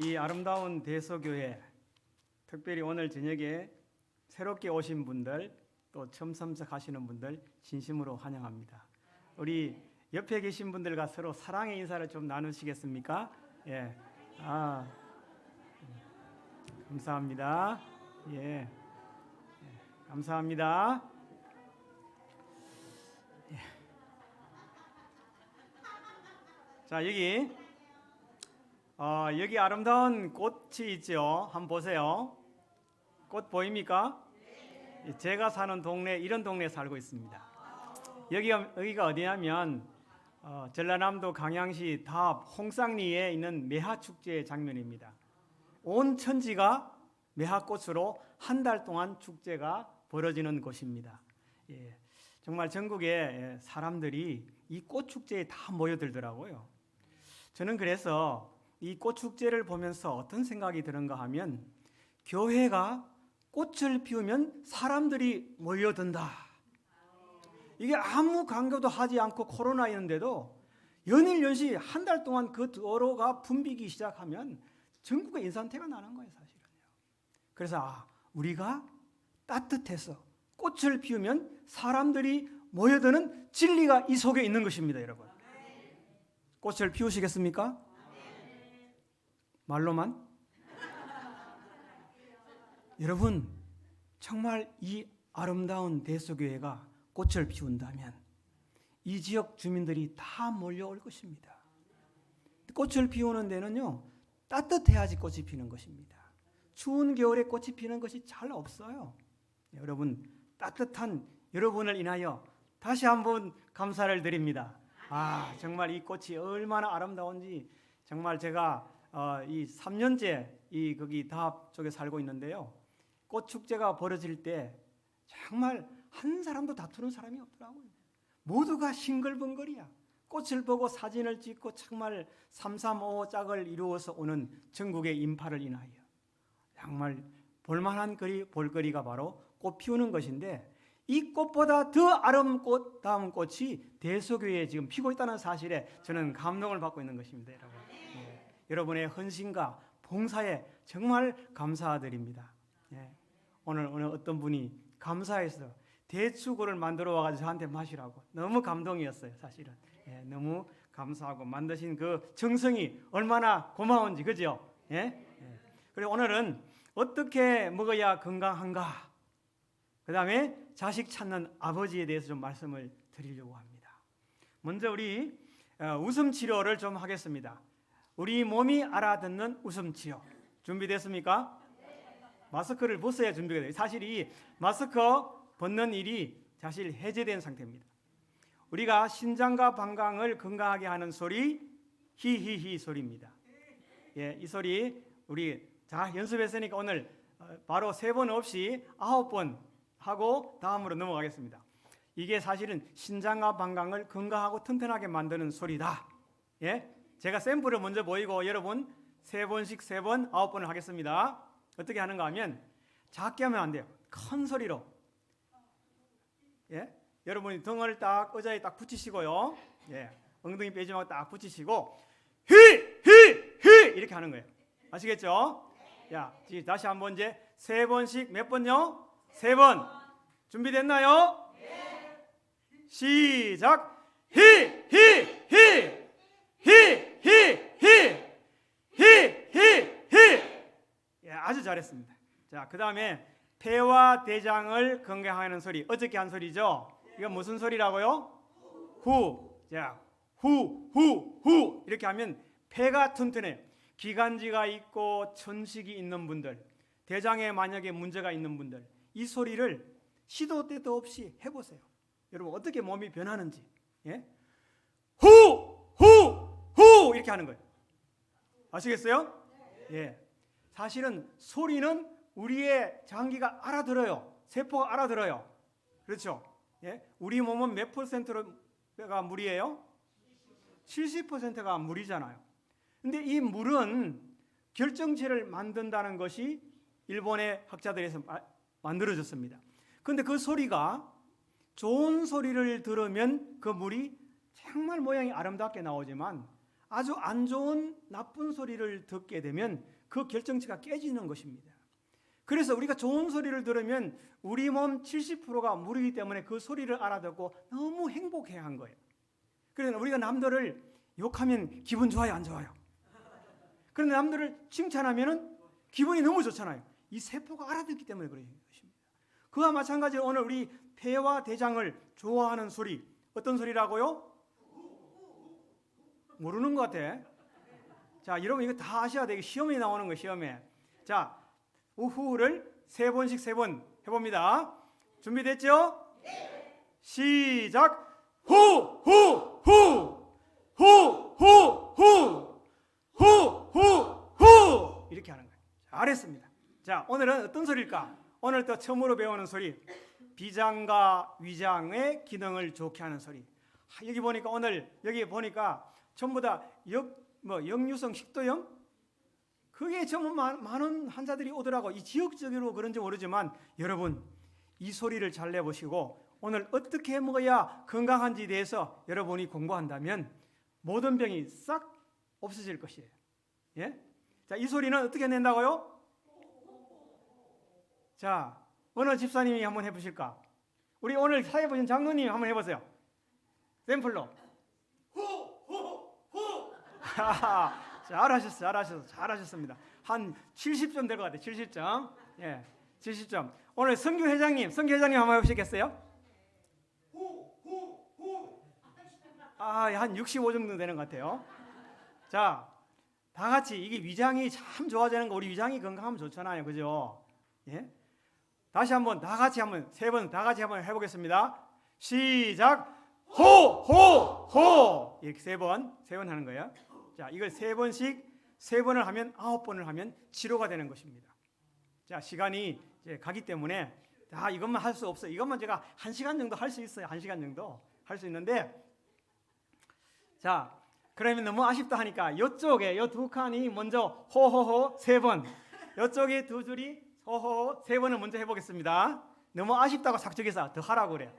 이 아름다운 대서교회, 특별히 오늘 저녁에 새롭게 오신 분들, 또 처음 참석하시는 분들 진심으로 환영합니다. 우리 옆에 계신 분들과 서로 사랑의 인사를 좀 나누시겠습니까? 예. 감사합니다. 예. 감사합니다. 예. 자, 여기 아름다운 꽃이 있죠. 한번 보세요. 꽃 보입니까? 제가 사는 동네, 이런 동네에 살고 있습니다. 여기가 어디냐면 전라남도 강양시 다합 홍쌍리에 있는 매화축제의 장면입니다. 온 천지가 매화꽃으로 한 달 동안 축제가 벌어지는 곳입니다. 예, 정말 전국의 사람들이 이 꽃축제에 다 모여들더라고요. 저는 그래서 이 꽃축제를 보면서 어떤 생각이 드는가 하면, 교회가 꽃을 피우면 사람들이 몰려든다. 이게 아무 강조도 하지 않고 코로나였는데도 연일연시 한 달 동안 그 도로가 붐비기 시작하면 전국에 인산태가 나는 거예요, 사실은요. 그래서 우리가 따뜻해서 꽃을 피우면 사람들이 모여드는 진리가 이 속에 있는 것입니다, 여러분. 꽃을 피우시겠습니까? 말로만? 여러분, 정말 이 아름다운 대서교회가 꽃을 피운다면 이 지역 주민들이 다 몰려올 것입니다. 꽃을 피우는 데는요, 따뜻해야지 꽃이 피는 것입니다. 추운 겨울에 꽃이 피는 것이 잘 없어요. 여러분, 따뜻한 여러분을 인하여 다시 한번 감사를 드립니다. 정말 이 꽃이 얼마나 아름다운지. 정말 제가 이 3년째 거기 다합 쪽에 살고 있는데요, 꽃 축제가 벌어질 때 정말 한 사람도 다투는 사람이 없더라고요. 모두가 싱글벙글이야. 꽃을 보고 사진을 찍고 정말 335 짝을 이루어서 오는 전국의 인파를 인하여 정말 볼만한 볼거리가 바로 꽃 피우는 것인데, 이 꽃보다 더 아름다운 꽃이 대서교회에 지금 피고 있다는 사실에 저는 감동을 받고 있는 것입니다, 여러분. 여러분의 헌신과 봉사에 정말 감사드립니다. 오늘 어떤 분이 감사해서 대추구를 만들어 와가지고 저한테 마시라고, 너무 감동이었어요, 사실은. 너무 감사하고 만드신 그 정성이 얼마나 고마운지, 그죠? 그리고 오늘은 어떻게 먹어야 건강한가, 그 다음에 자식 찾는 아버지에 대해서 좀 말씀을 드리려고 합니다. 먼저 우리 웃음 치료를 좀 하겠습니다. 우리 몸이 알아듣는 웃음 치료 준비됐습니까? 마스크를 벗어야 준비가 돼요. 사실 이 마스크 벗는 일이 사실 해제된 상태입니다. 우리가 신장과 방광을 건강하게 하는 소리, 히히히 소리입니다. 이 소리 우리 연습했으니까 오늘 바로 3번 없이 9번 하고 다음으로 넘어가겠습니다. 이게 사실은 신장과 방광을 건강하고 튼튼하게 만드는 소리다. 제가 샘플을 먼저 보이고 여러분 3번씩 3번, 9번을 하겠습니다. 어떻게 하는가 하면 작게 하면 안 돼요. 큰 소리로. 여러분이 등을 딱 의자에 딱 붙이시고요. 엉덩이 빼지 말고 딱 붙이시고 히 이렇게 하는 거예요. 아시겠죠? 다시 한번 이제 3번씩 몇 번요? 3번. 준비됐나요? 시작. 히 아주 잘했습니다. 그 다음에 폐와 대장을 건강하는 소리, 어저께 한 소리죠? 이건 무슨 소리라고요? 후. 후 이렇게 하면 폐가 튼튼해. 기관지가 있고 천식이 있는 분들, 대장에 만약에 문제가 있는 분들, 이 소리를 시도 때도 없이 해보세요. 여러분 어떻게 몸이 변하는지. 후 이렇게 하는 거예요. 아시겠어요? 사실은 소리는 우리의 장기가 알아들어요. 세포가 알아들어요. 그렇죠? 우리 몸은 몇 %가 물이에요? 70%가 물이잖아요. 근데 이 물은 결정체를 만든다는 것이 일본의 학자들에서 만들어졌습니다. 그런데 그 소리가 좋은 소리를 들으면 그 물이 정말 모양이 아름답게 나오지만 아주 안 좋은 나쁜 소리를 듣게 되면 그 결정체가 깨지는 것입니다. 그래서 우리가 좋은 소리를 들으면 우리 몸 70%가 물이기 때문에 그 소리를 알아듣고 너무 행복해야 한 거예요. 그래서 우리가 남들을 욕하면 기분 좋아요, 안 좋아요? 그런데 남들을 칭찬하면 기분이 너무 좋잖아요. 이 세포가 알아듣기 때문에 그런 것입니다. 그와 마찬가지로 오늘 우리 폐와 대장을 좋아하는 소리, 어떤 소리라고요? 모르는 것 같아. 자, 여러분 이거 다 아셔야 돼. 시험에 나오는 거, 시험에. 자, 우후를 3번씩 3번 해봅니다. 준비됐죠? 네. 시작. 후, 후, 후, 후, 후, 후, 후, 후, 후. 이렇게 하는 거예요. 잘했습니다. 자, 오늘은 어떤 소리일까? 오늘 또 처음으로 배우는 소리. 비장과 위장의 기능을 좋게 하는 소리. 여기 보니까 오늘 여기 보니까 전부 다 역류성 식도염? 그게 전부 많은 환자들이 오더라고. 이 지역적으로 그런지 모르지만 여러분 이 소리를 잘 내보시고 오늘 어떻게 먹어야 건강한지에 대해서 여러분이 공부한다면 모든 병이 싹 없어질 것이에요. 예? 자, 이 소리는 어떻게 낸다고요? 자, 어느 집사님이 한번 해보실까? 우리 오늘 사회 보신 장로님 한번 해보세요. 샘플로. 잘하셨습니다. 한 70점 될 것 같아요. 70점. 예, 70점. 오늘 성규 회장님 한번 해보시겠어요? 한 65 정도 되는 것 같아요. 자, 다 같이 이게 위장이 참 좋아지는 거, 우리 위장이 건강하면 좋잖아요, 그죠? 예? 다시 한번 다 같이 한번 3번 다 같이 한번 해보겠습니다. 시작. 호, 호, 호. 이렇게 3번 하는 거예요. 자, 이걸 3번을 하면 9번을 하면 치료가 되는 것입니다. 자, 시간이 이제 가기 때문에 다 이것만 할 수 없어요. 이것만 제가 1시간 정도 할 수 있어요. 1시간 정도 할 수 있는데, 자, 그러면 너무 아쉽다 하니까 이쪽에 이 두 칸이 먼저 호호호 3번, 이쪽에 두 줄이 호호호 3번을 먼저 해보겠습니다. 너무 아쉽다고 삭제해서 더 하라고 그래요.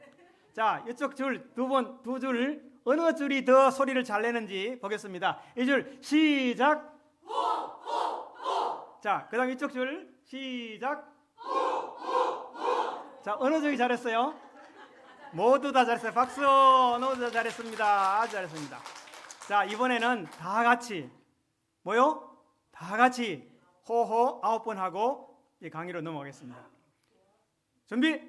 자, 이쪽 줄 두 줄 어느 줄이 더 소리를 잘 내는지 보겠습니다. 이 줄 시작. 자, 그다음 이쪽 줄 시작. 자, 어느 쪽이 잘했어요? 모두 다 잘했어요. 박수. 모두 다 잘했습니다. 아주 잘했습니다. 자, 이번에는 다 같이 뭐요? 다 같이 호호 9번 하고 이 강의로 넘어가겠습니다. 준비.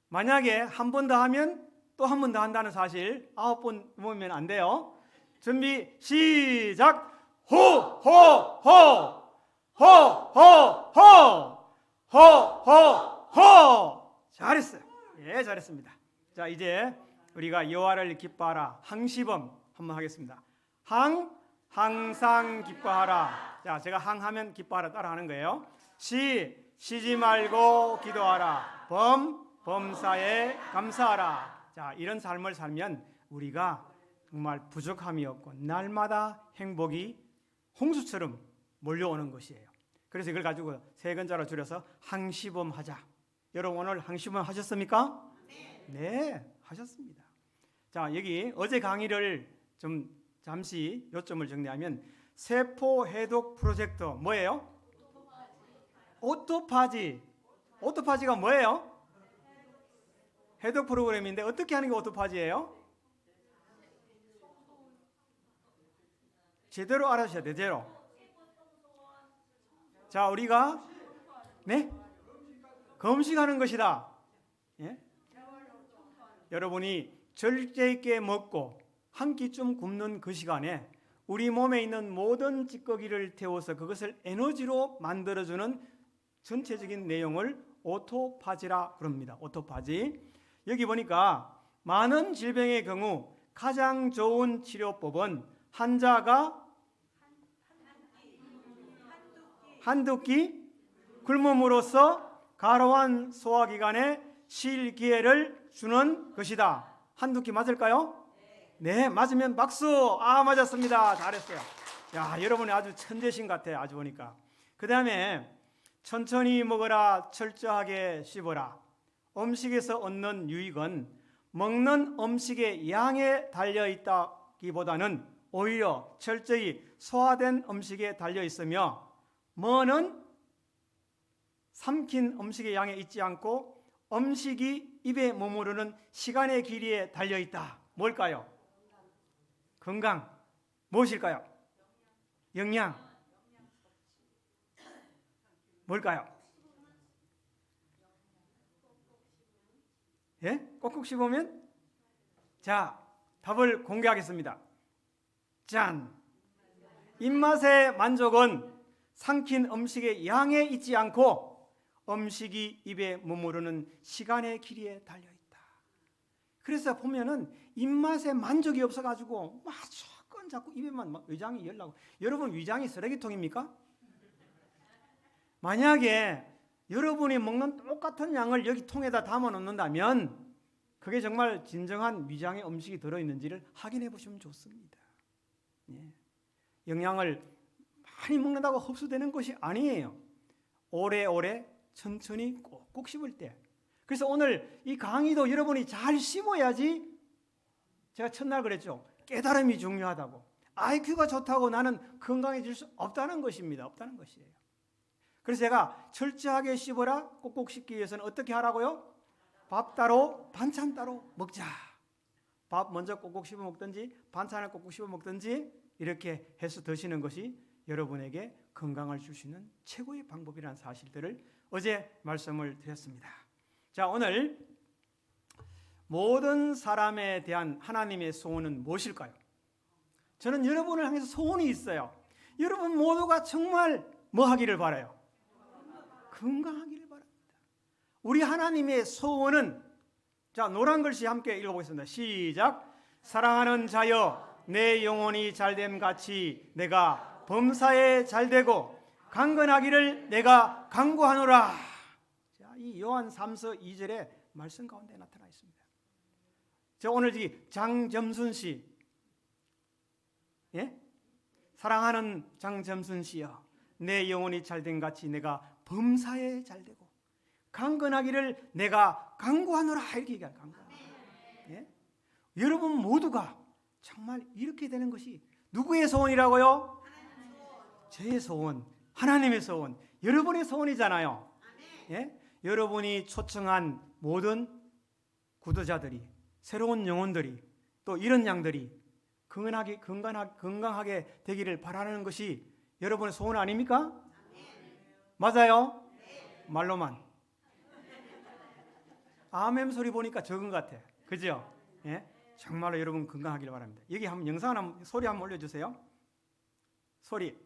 만약에 한 번 더 하면 또 한 번 더 한다는 사실 9번 넘으면 안 돼요. 준비 시작. 호호호 호호호 호호호. 잘했어요. 예, 잘했습니다. 자, 이제 우리가 여호와를 기뻐하라 항시범 한번 하겠습니다. 항상 기뻐하라. 자, 제가 항하면 기뻐하라 따라하는 거예요. 쉬지 말고 기도하라. 범사에 감사하라. 자, 이런 삶을 살면 우리가 정말 부족함이 없고 날마다 행복이 홍수처럼 몰려오는 것이에요. 그래서 이걸 가지고 3글자로 줄여서 항시범 하자. 여러분 오늘 항시범 하셨습니까? 네, 하셨습니다. 자, 여기 어제 강의를 좀 잠시 요점을 정리하면 세포 해독 프로젝트 뭐예요? 오토파지가 뭐예요? 해독 프로그램인데 어떻게 하는 게 오토파지예요? 제대로 알아주셔야 돼요. 제대로. 자, 우리가 검식하는 것이다. 예? 여러분이 절제 있게 먹고 한 끼쯤 굶는 그 시간에 우리 몸에 있는 모든 찌꺼기를 태워서 그것을 에너지로 만들어주는 전체적인 내용을 오토파지라 그럽니다. 오토파지. 여기 보니까 많은 질병의 경우 가장 좋은 치료법은 환자가 한두 끼 굶음으로써 가로한 소화기관에 쉴 기회를 주는 것이다. 한두 끼 맞을까요? 네, 맞으면 박수. 맞았습니다. 잘했어요. 야, 여러분이 아주 천재신 것 같아요. 아주 보니까. 그 다음에 천천히 먹어라, 철저하게 씹어라. 음식에서 얻는 유익은 먹는 음식의 양에 달려 있다기보다는 오히려 철저히 소화된 음식에 달려 있으며 뭐는 삼킨 음식의 양에 있지 않고 음식이 입에 머무르는 시간의 길이에 달려 있다. 뭘까요? 건강. 무엇일까요? 영양. 뭘까요? 예? 꼭꼭 씹으면? 자, 답을 공개하겠습니다. 짠! 입맛의 만족은 삼킨 음식의 양에 있지 않고 음식이 입에 머무르는 시간의 길이에 달려있다. 그래서 보면은 입맛에 만족이 없어가지고 무조건 자꾸 입에만 위장이 열나고. 여러분 위장이 쓰레기통입니까? 만약에 여러분이 먹는 똑같은 양을 여기 통에다 담아 놓는다면 그게 정말 진정한 위장의 음식이 들어있는지를 확인해 보시면 좋습니다. 예. 영양을 많이 먹는다고 흡수되는 것이 아니에요. 오래오래 천천히 꼭꼭 씹을 때. 그래서 오늘 이 강의도 여러분이 잘 씹어야지. 제가 첫날 그랬죠. 깨달음이 중요하다고. IQ가 좋다고 나는 건강해질 수 없다는 것입니다. 없다는 것이에요. 그래서 제가 철저하게 씹어라 꼭꼭 씹기 위해서는 어떻게 하라고요? 밥 따로 반찬 따로 먹자. 밥 먼저 꼭꼭 씹어 먹든지 반찬을 꼭꼭 씹어 먹든지 이렇게 해서 드시는 것이 여러분에게 건강을 줄 수 있는 최고의 방법이라는 사실들을 어제 말씀을 드렸습니다. 자, 오늘 모든 사람에 대한 하나님의 소원은 무엇일까요? 저는 여러분을 향해서 소원이 있어요. 여러분 모두가 정말 뭐 하기를 바라요? 건강하기를 바랍니다. 우리 하나님의 소원은, 자, 노란 글씨 함께 읽어보겠습니다. 시작. 사랑하는 자여, 내 영혼이 잘됨 같이 내가 범사에 잘되고 강건하기를 내가 간구하노라. 자, 이 요한 3서 2절의 말씀 가운데 나타나 있습니다. 자, 오늘 이 장점순 씨, 예? 사랑하는 장점순 씨여, 내 영혼이 잘된 같이 내가 범사에 잘되고 강건하기를 내가 간구하노라. 이렇게 얘기해요. 예? 여러분 모두가 정말 이렇게 되는 것이 누구의 소원이라고요? 제 소원, 하나님의 소원, 여러분의 소원이잖아요. 예? 여러분이 초청한 모든 구도자들이, 새로운 영혼들이, 또 이런 양들이 건강하게 되기를 바라는 것이 여러분의 소원 아닙니까? 맞아요? 말로만. 아멘 소리 보니까 적은 것 같아. 그죠? 예? 정말로 여러분 건강하길 바랍니다. 여기 한번 영상 한번 소리 한번 올려주세요. 소리.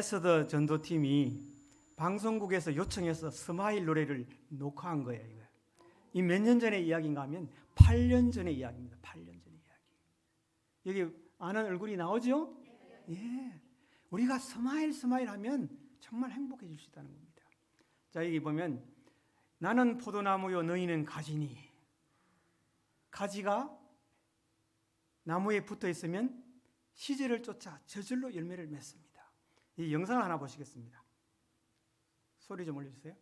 에스더 전도팀이 방송국에서 요청해서 스마일 노래를 녹화한 거예요. 이 몇 년 전의 이야기인가 하면 8년 전의 이야기입니다. 8년 전의 이야기. 여기 아는 얼굴이 나오죠? 예. 우리가 스마일 하면 정말 행복해질 수 있다는 겁니다. 자, 여기 보면 나는 포도나무요 너희는 가지니. 가지가 나무에 붙어 있으면 시절을 쫓아 저절로 열매를 맺습니다. 이 영상을 하나 보시겠습니다. 소리 좀 올려주세요.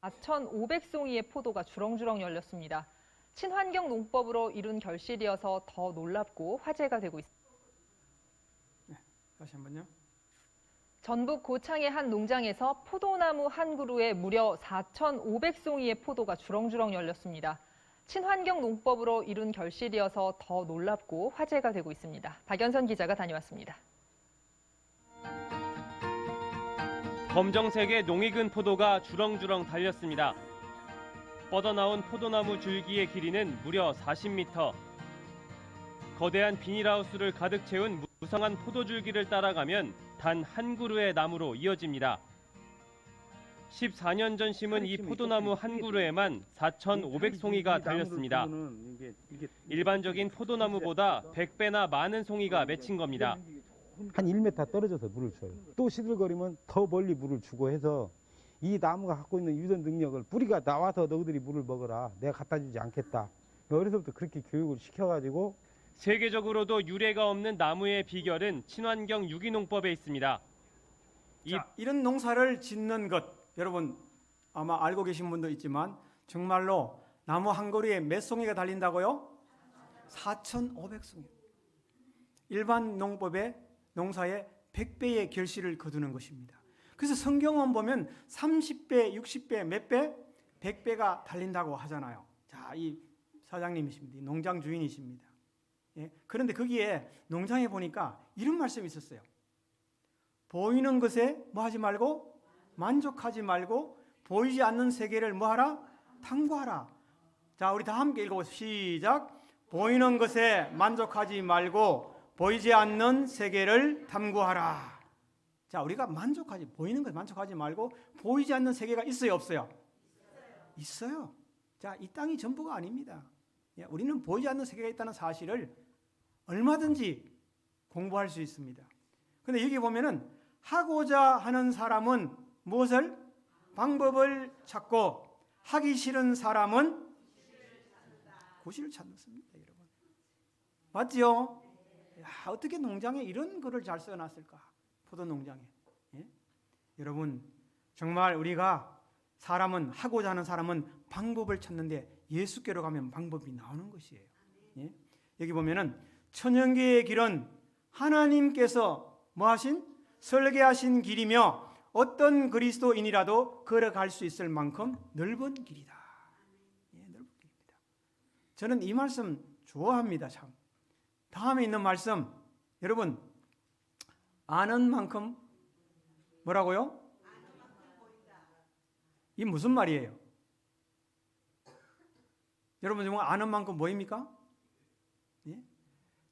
4,500송이의 포도가 주렁주렁 열렸습니다. 친환경 농법으로 이룬 결실이어서 더 놀랍고 화제가 되고 있습니다. 네, 다시 한번요. 전북 고창의 한 농장에서 포도나무 한 그루에 무려 4,500송이의 포도가 주렁주렁 열렸습니다. 친환경 농법으로 이룬 결실이어서 더 놀랍고 화제가 되고 있습니다. 박연선 기자가 다녀왔습니다. 검정색의 농익은 포도가 주렁주렁 달렸습니다. 뻗어나온 포도나무 줄기의 길이는 무려 40m. 거대한 비닐하우스를 가득 채운 무성한 포도줄기를 따라가면 단 한 그루의 나무로 이어집니다. 14년 전 심은 이 포도나무 한 그루에만 4,500송이가 달렸습니다. 일반적인 포도나무보다 100배나 많은 송이가 맺힌 겁니다. 한 1m 떨어져서 물을 줘요. 또 시들거리면 더 멀리 물을 주고 해서 이 나무가 갖고 있는 유전 능력을 뿌리가 나와서 너희들이 물을 먹어라. 내가 갖다 주지 않겠다. 어려서부터 그렇게 교육을 시켜가지고 세계적으로도 유례가 없는 나무의 비결은 친환경 유기농법에 있습니다. 이런 농사를 짓는 것, 여러분 아마 알고 계신 분도 있지만 정말로 나무 한 그루에 몇 송이가 달린다고요? 4,500송이. 일반 농법의 농사의 100배의 결실을 거두는 것입니다. 그래서 성경은 보면 30배, 60배, 몇 배? 100배가 달린다고 하잖아요. 자, 이 사장님이십니다. 이 농장 주인이십니다. 예? 그런데 거기에 농장에 보니까 이런 말씀이 있었어요. 보이는 것에 뭐 하지 말고 만족하지 말고 보이지 않는 세계를 뭐 하라? 탐구하라. 자, 우리 다 함께 읽어보세요. 시작. 보이는 것에 만족하지 말고 보이지 않는 세계를 탐구하라. 자, 우리가 보이는 것에 만족하지 말고 보이지 않는 세계가 있어요, 없어요? 있어요. 자, 이 땅이 전부가 아닙니다. 예, 우리는 보이지 않는 세계가 있다는 사실을 얼마든지 공부할 수 있습니다. 그런데 여기 보면은 하고자 하는 사람은 무엇을? 방법을 찾고 하기 싫은 사람은 구실을 찾습니다, 여러분. 맞죠? 야, 어떻게 농장에 이런 글을 잘 써놨을까? 포도 농장에. 예? 여러분, 정말 우리가 하고자 하는 사람은 방법을 찾는데 예수께로 가면 방법이 나오는 것이에요. 예? 여기 보면은 천연계의 길은 하나님께서 뭐 하신? 설계하신 길이며 어떤 그리스도인이라도 걸어갈 수 있을 만큼 넓은 길이다. 예, 넓은 길입니다. 저는 이 말씀 좋아합니다, 참. 다음에 있는 말씀, 여러분, 아는 만큼 뭐라고요? 이 무슨 말이에요? 여러분 정말 아는 만큼 뭐입니까? 예?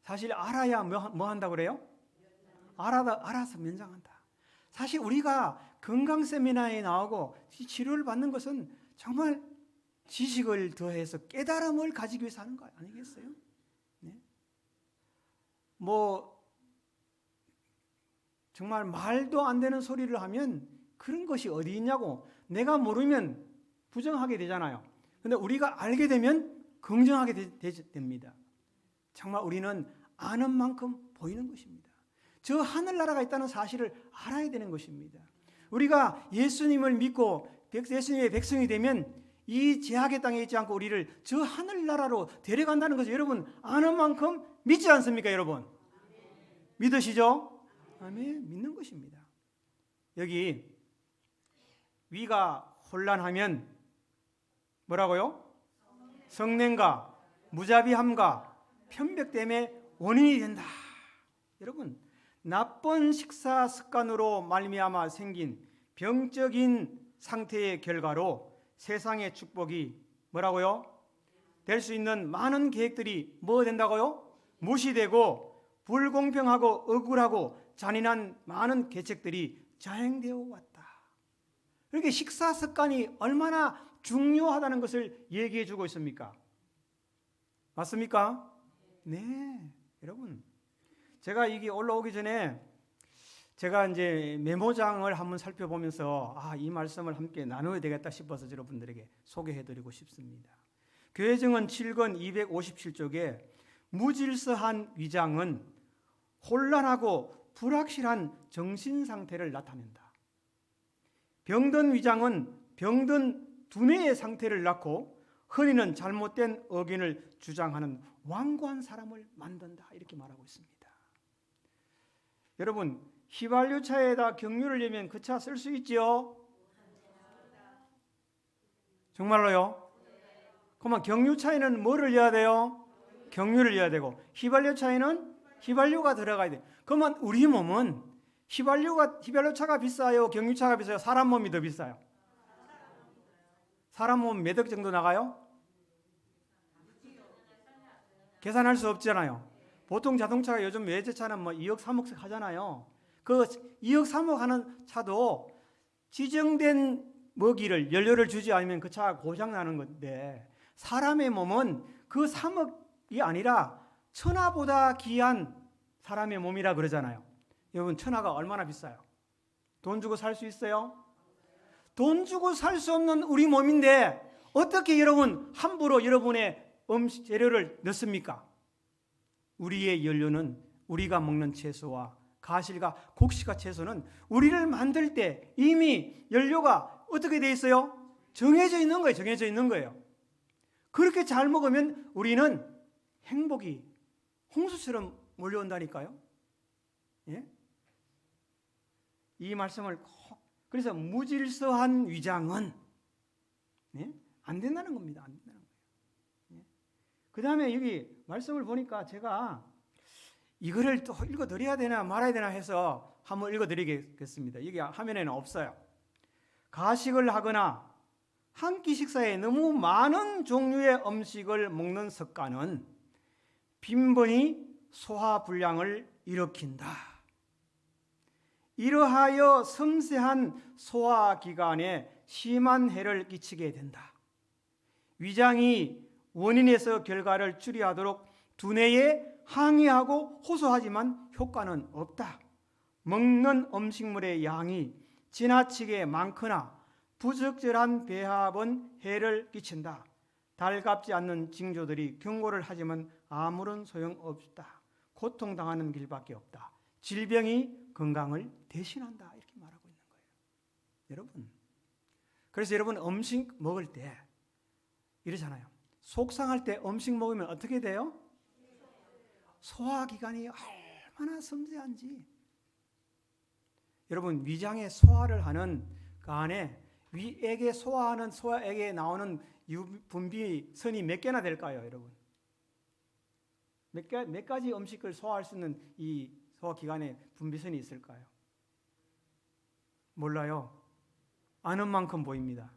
사실 알아야 뭐 한다고 그래요? 알아서 면장한다. 사실 우리가 건강 세미나에 나오고 치료를 받는 것은 정말 지식을 더해서 깨달음을 가지기 위해서 하는 거 아니겠어요? 네? 뭐 정말 말도 안 되는 소리를 하면 그런 것이 어디 있냐고 내가 모르면 부정하게 되잖아요. 그런데 우리가 알게 되면 긍정하게 됩니다. 정말 우리는 아는 만큼 보이는 것입니다. 저 하늘나라가 있다는 사실을 알아야 되는 것입니다. 우리가 예수님을 믿고 예수님의 백성이 되면 이 제약의 땅에 있지 않고 우리를 저 하늘나라로 데려간다는 것을 여러분 아는 만큼 믿지 않습니까, 여러분? 믿으시죠? 아멘. 믿는 것입니다. 여기 위가 혼란하면 뭐라고요? 성냉과 무자비함과 편벽됨의 원인이 된다. 여러분, 나쁜 식사 습관으로 말미암아 생긴 병적인 상태의 결과로 세상의 축복이 뭐라고요? 될 수 있는 많은 계획들이 뭐 된다고요? 무시되고 불공평하고 억울하고 잔인한 많은 계책들이 자행되어 왔다. 이렇게 식사 습관이 얼마나 중요하다는 것을 얘기해 주고 있습니까? 맞습니까? 네, 여러분. 제가 이게 올라오기 전에 제가 이제 메모장을 한번 살펴보면서 이 말씀을 함께 나눠야 되겠다 싶어서 여러분들에게 소개해 드리고 싶습니다. 교회증언 7권 257쪽에 무질서한 위장은 혼란하고 불확실한 정신 상태를 나타낸다. 병든 위장은 병든 두뇌의 상태를 낳고 흔히는 잘못된 의견을 주장하는 완고한 사람을 만든다. 이렇게 말하고 있습니다. 여러분, 휘발유차에다 경유를 넣으면 그 차 쓸 수 있지요? 정말로요? 그러면 경유차에는 뭐를 넣어야 돼요? 경유를 넣어야 되고 휘발유차에는 휘발유가 들어가야 돼요. 그러면 우리 몸은 휘발유차가 비싸요? 경유차가 비싸요? 사람 몸이 더 비싸요? 사람 몸 몇 억 정도 나가요? 계산할 수 없잖아요. 보통 자동차가 요즘 외제차는 뭐 2억 3억씩 하잖아요. 그 2억 3억 하는 차도 지정된 먹이를 연료를 주지 않으면 그 차가 고장 나는 건데, 사람의 몸은 그 3억이 아니라 천하보다 귀한 사람의 몸이라 그러잖아요. 여러분, 천하가 얼마나 비싸요? 돈 주고 살 수 있어요? 돈 주고 살 수 없는 우리 몸인데 어떻게 여러분 함부로 여러분의 음식 재료를 넣습니까? 우리의 연료는 우리가 먹는 채소와 가실과 곡식과 채소는 우리를 만들 때 이미 연료가 어떻게 돼 있어요? 정해져 있는 거예요. 정해져 있는 거예요. 그렇게 잘 먹으면 우리는 행복이 홍수처럼 몰려온다니까요. 예? 이 말씀을 꼭, 그래서 무질서한 위장은, 예? 안 된다는 겁니다. 안 된다는 거예요. 예? 그 다음에 여기 말씀을 보니까 제가 이거를 또 읽어드려야 되나 말아야 되나 해서 한번 읽어드리겠습니다. 여기 화면에는 없어요. 가식을 하거나 한 끼 식사에 너무 많은 종류의 음식을 먹는 습관은 빈번히 소화불량을 일으킨다. 이러하여 섬세한 소화기관에 심한 해를 끼치게 된다. 위장이 원인에서 결과를 추리하도록 두뇌에 항의하고 호소하지만 효과는 없다. 먹는 음식물의 양이 지나치게 많거나 부적절한 배합은 해를 끼친다. 달갑지 않는 징조들이 경고를 하지만 아무런 소용없다. 고통당하는 길밖에 없다. 질병이 건강을 대신한다. 이렇게 말하고 있는 거예요. 여러분, 그래서 여러분 음식 먹을 때 이러잖아요. 속상할 때 음식 먹으면 어떻게 돼요? 소화기관이 얼마나 섬세한지. 여러분, 위장에 소화를 하는 그 안에 위액에 소화하는 소화액에 나오는 분비선이 몇 개나 될까요, 여러분? 몇 가지 음식을 소화할 수 있는 이 소화기관에 분비선이 있을까요? 몰라요. 아는 만큼 보입니다.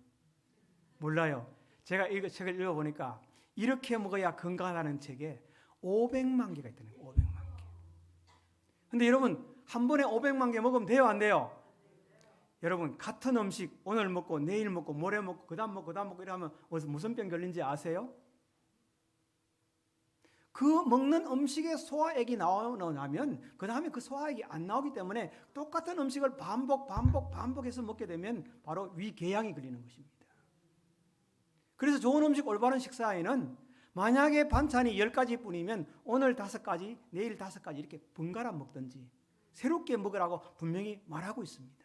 몰라요. 제가 책을 읽어보니까 이렇게 먹어야 건강하다는 책에 500만 개가 있다는 거예요. 500만 개. 근데 여러분, 한 번에 500만 개 먹으면 돼요, 안 돼요? 여러분, 같은 음식 오늘 먹고 내일 먹고 모레 먹고 그다음 먹고 이러면 무슨 병 걸린지 아세요? 그 먹는 음식에 소화액이 나오면 그 다음에 그 소화액이 안 나오기 때문에 똑같은 음식을 반복해서 먹게 되면 바로 위궤양이 걸리는 것입니다. 그래서 좋은 음식 올바른 식사에는 만약에 반찬이 10가지 뿐이면 오늘 5가지, 내일 5가지 이렇게 번갈아 먹든지 새롭게 먹으라고 분명히 말하고 있습니다.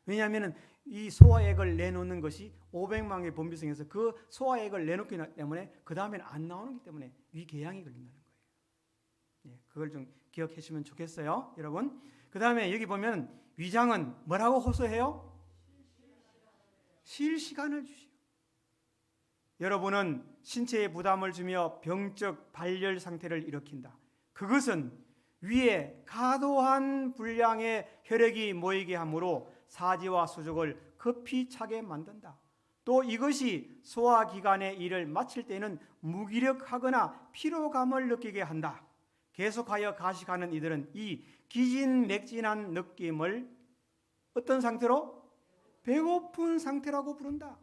왜냐하면 이 소화액을 내놓는 것이 500만 개 분비성에서 그 소화액을 내놓기 때문에 그 다음에는 안 나오기 때문에 위궤양이 걸린다는 거예요. 예, 그걸 좀 기억해 주시면 좋겠어요, 여러분. 그 다음에 여기 보면 위장은 뭐라고 호소해요? 쉴 시간을 주시오. 여러분은 신체에 부담을 주며 병적 발열 상태를 일으킨다. 그것은 위에 과도한 분량의 혈액이 모이게 하므로 사지와 수족을 급히 차게 만든다. 또 이것이 소화기관의 일을 마칠 때는 무기력하거나 피로감을 느끼게 한다. 계속하여 가식하는 이들은 이 기진맥진한 느낌을 어떤 상태로? 배고픈 상태라고 부른다.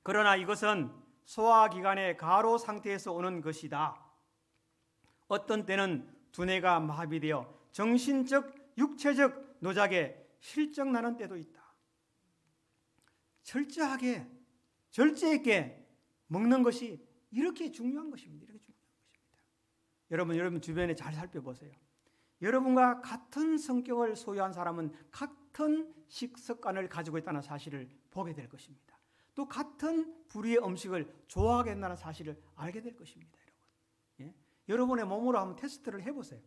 그러나 이것은 소화기관의 가로 상태에서 오는 것이다. 어떤 때는 두뇌가 마비되어 정신적, 육체적 노작에 실정나는 때도 있다. 철저하게, 절제 있게 먹는 것이 이렇게 중요한 것입니다. 이렇게 중요한 것입니다. 여러분 주변에 잘 살펴보세요. 여러분과 같은 성격을 소유한 사람은 같은 식습관을 가지고 있다는 사실을 보게 될 것입니다. 또 같은 부류의 음식을 좋아하게 된다는 사실을 알게 될 것입니다. 여러분. 예? 여러분의 몸으로 한번 테스트를 해보세요.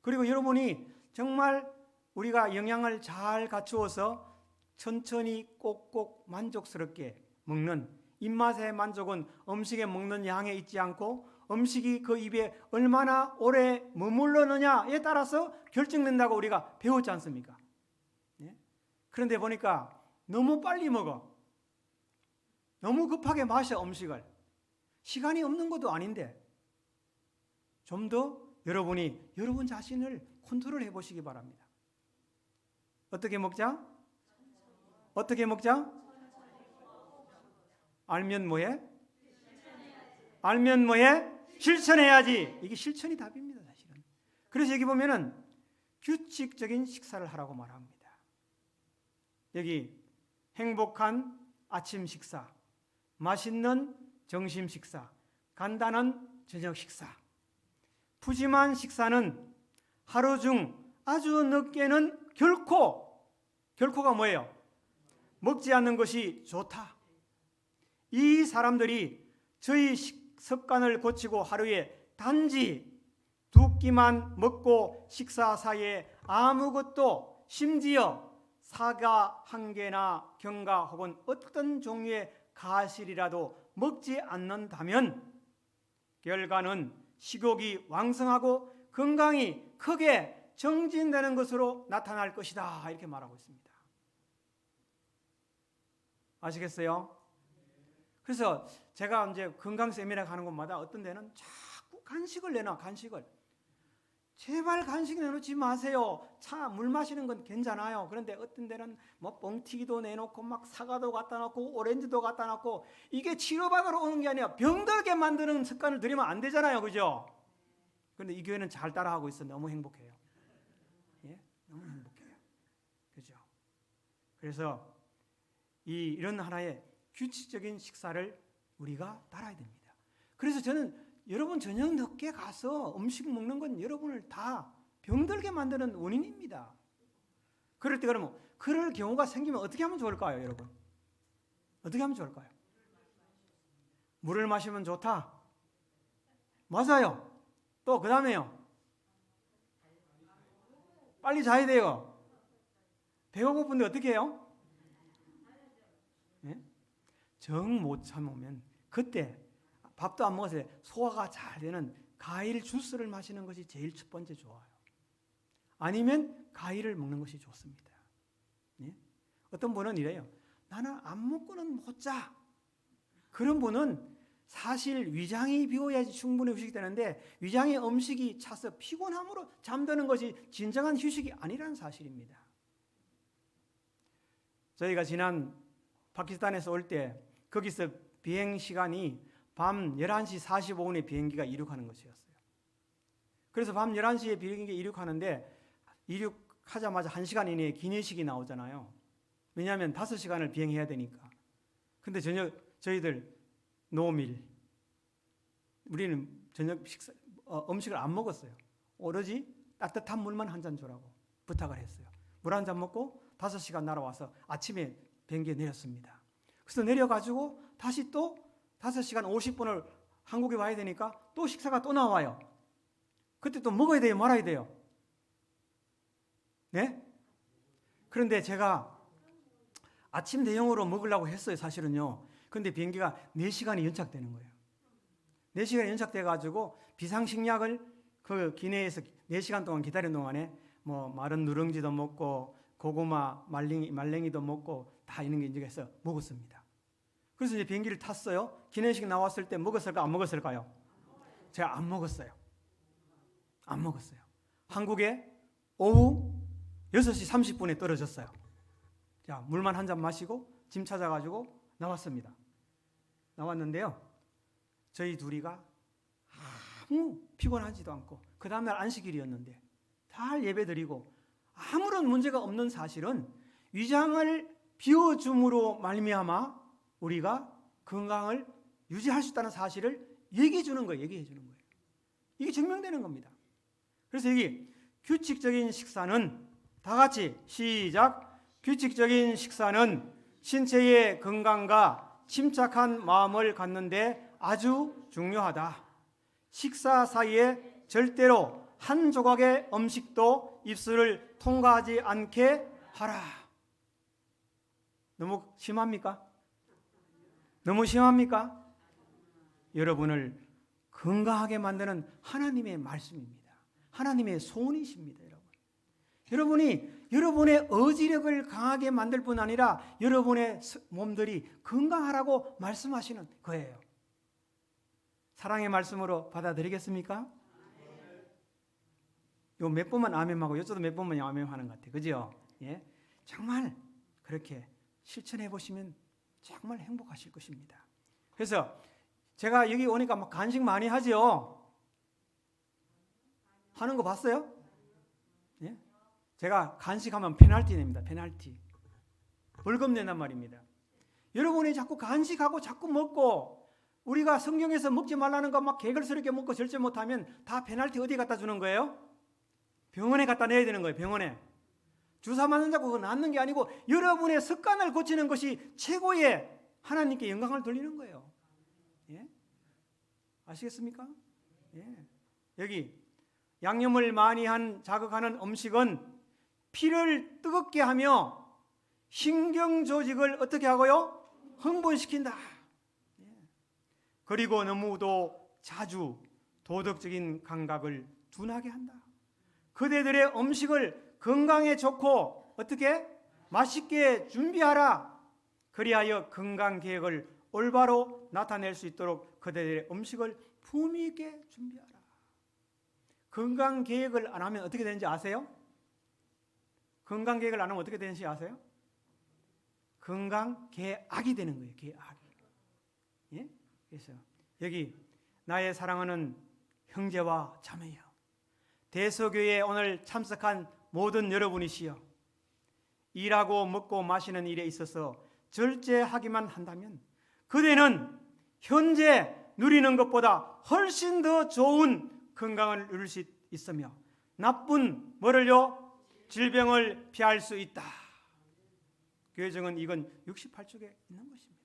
그리고 여러분이 정말 우리가 영양을 잘 갖추어서 천천히 꼭꼭 만족스럽게 먹는 입맛의 만족은 음식에 먹는 양에 있지 않고 음식이 그 입에 얼마나 오래 머물러느냐에 따라서 결정된다고 우리가 배웠지 않습니까? 예? 그런데 보니까 너무 빨리 먹어. 너무 급하게 마셔 음식을. 시간이 없는 것도 아닌데 좀 더 여러분이 여러분 자신을 컨트롤 해보시기 바랍니다. 어떻게 먹자? 어떻게 먹자? 알면 뭐해? 알면 뭐해? 실천해야지. 이게 실천이 답입니다, 사실은. 그래서 여기 보면은 규칙적인 식사를 하라고 말합니다. 여기 행복한 아침 식사, 맛있는 점심 식사, 간단한 저녁 식사. 푸짐한 식사는 하루 중 아주 늦게는 결코가 뭐예요? 먹지 않는 것이 좋다. 이 사람들이 저희 습관을 고치고 하루에 단지 2끼만 먹고 식사 사이에 아무것도 심지어 사과 1개나 견과 혹은 어떤 종류의 가실이라도 먹지 않는다면 결과는 식욕이 왕성하고 건강이 크게 정진되는 것으로 나타날 것이다. 이렇게 말하고 있습니다. 아시겠어요? 그래서 제가 이제 건강 세미나 가는 곳마다 어떤 데는 자꾸 간식을 내놔. 간식을. 제발 간식 내놓지 마세요. 물 마시는 건 괜찮아요. 그런데 어떤 데는 뭐 뻥튀기도 내놓고 막 사과도 갖다 놓고 오렌지도 갖다 놓고 이게 치료받으러 오는 게 아니라 병들게 만드는 습관을 들이면 안 되잖아요. 그죠? 그런데 이 교회는 잘 따라하고 있어. 너무 행복해요. 예? 너무 행복해요. 그죠? 그래서 이런 하나의 규칙적인 식사를 우리가 따라야 됩니다. 그래서 저는 여러분 저녁 늦게 가서 음식 먹는 건 여러분을 다 병들게 만드는 원인입니다. 그럴 때 그럴 경우가 생기면 어떻게 하면 좋을까요, 여러분? 어떻게 하면 좋을까요? 물을 마시면 좋다. 맞아요. 또 그 다음에요. 빨리 자야 돼요. 배가 고픈데 어떻게 해요? 네? 정 못 참으면 그때 밥도 안 먹었어요. 소화가 잘 되는 과일 주스를 마시는 것이 제일 첫 번째 좋아요. 아니면 과일을 먹는 것이 좋습니다. 네? 어떤 분은 이래요. 나는 안 먹고는 못 자. 그런 분은 사실 위장이 비워야지 충분히 휴식이 되는데 위장에 음식이 차서 피곤함으로 잠드는 것이 진정한 휴식이 아니라는 사실입니다. 저희가 지난 파키스탄에서 올 때 거기서 비행 시간이 밤 11시 45분에 비행기가 이륙하는 것이었어요. 그래서 밤 11시에 비행기가 이륙하는데 이륙하자마자 1시간 이내에 기내식이 나오잖아요. 왜냐하면 5시간을 비행해야 되니까. 근데 저희들 노밀. 우리는 저녁 음식을 안 먹었어요. 오로지 따뜻한 물만 한 잔 주라고 부탁을 했어요. 물 한 잔 먹고 5시간 날아와서 아침에 비행기에 내렸습니다. 그래서 내려가지고 다시 또 5시간 50분을 한국에 와야 되니까 또 식사가 또 나와요. 그때 또 먹어야 돼요? 말아야 돼요? 네? 그런데 제가 아침 대용으로 먹으려고 했어요, 사실은요. 그런데 비행기가 4시간이 연착되는 거예요. 4시간이 연착돼가지고 비상식약을 그 기내에서 4시간 동안 기다리는 동안에 뭐 마른 누룽지도 먹고 고구마, 말랭이도 먹고 다 이런 게 이제 해서 먹었습니다. 그래서 이제 비행기를 탔어요. 기내식 나왔을 때 먹었을까 안 먹었을까요? 제가 안 먹었어요. 안 먹었어요. 한국에 오후 6시 30분에 떨어졌어요. 자, 물만 한 잔 마시고 짐 찾아가지고 나왔습니다. 나왔는데요. 저희 둘이가 아무 피곤하지도 않고 그 다음날 안식일이었는데 잘 예배드리고 아무런 문제가 없는 사실은 위장을 비워줌으로 말미암아 우리가 건강을 유지할 수 있다는 사실을 얘기해 주는 거예요. 이게 증명되는 겁니다. 그래서 여기 규칙적인 식사는 다 같이 시작. 규칙적인 식사는 신체의 건강과 침착한 마음을 갖는데 아주 중요하다. 식사 사이에 절대로 한 조각의 음식도 입술을 통과하지 않게 하라. 너무 심합니까? 너무 심합니까? 여러분을 건강하게 만드는 하나님의 말씀입니다. 하나님의 소원이십니다, 여러분. 여러분이 여러분의 의지력을 강하게 만들 뿐 아니라 여러분의 몸들이 건강하라고 말씀하시는 거예요. 사랑의 말씀으로 받아들이겠습니까? 요 몇 번만 아멘하고 요쪽도 몇 번만 아멘하는 것 같아요. 그죠? 예? 정말 그렇게 실천해 보시면 정말 행복하실 것입니다. 그래서 제가 여기 오니까 막 간식 많이 하죠? 하는 거 봤어요? 예? 제가 간식하면 페널티 냅니다. 페널티. 벌금 낸단 말입니다. 여러분이 자꾸 간식하고 자꾸 먹고 우리가 성경에서 먹지 말라는 거 막 개걸스럽게 먹고 절제 못하면 다 페널티 어디에 갖다 주는 거예요? 병원에 갖다 내야 되는 거예요. 병원에. 주사 맞는 자고 그거 낫는 게 아니고 여러분의 습관을 고치는 것이 최고의 하나님께 영광을 돌리는 거예요. 예? 아시겠습니까? 예. 여기 양념을 많이 자극하는 음식은 피를 뜨겁게 하며 신경 조직을 어떻게 하고요? 흥분시킨다. 예. 그리고 너무도 자주 도덕적인 감각을 둔하게 한다. 그대들의 음식을 건강에 좋고 어떻게 맛있게 준비하라. 그리하여 건강 계획을 올바로 나타낼 수 있도록 그대들의 음식을 품위 있게 준비하라. 건강 계획을 안 하면 어떻게 되는지 아세요? 건강 계획을 안 하면 어떻게 되는지 아세요? 건강 계악이 되는 거예요. 계악. 예? 그래서 여기 나의 사랑하는 형제와 자매여, 대소교회에 오늘 참석한 모든 여러분이시여, 일하고 먹고 마시는 일에 있어서 절제하기만 한다면 그대는 현재 누리는 것보다 훨씬 더 좋은 건강을 누릴 수 있으며 나쁜 뭐를요? 질병을 피할 수 있다. 교회정은 이건 68쪽에 있는 것입니다.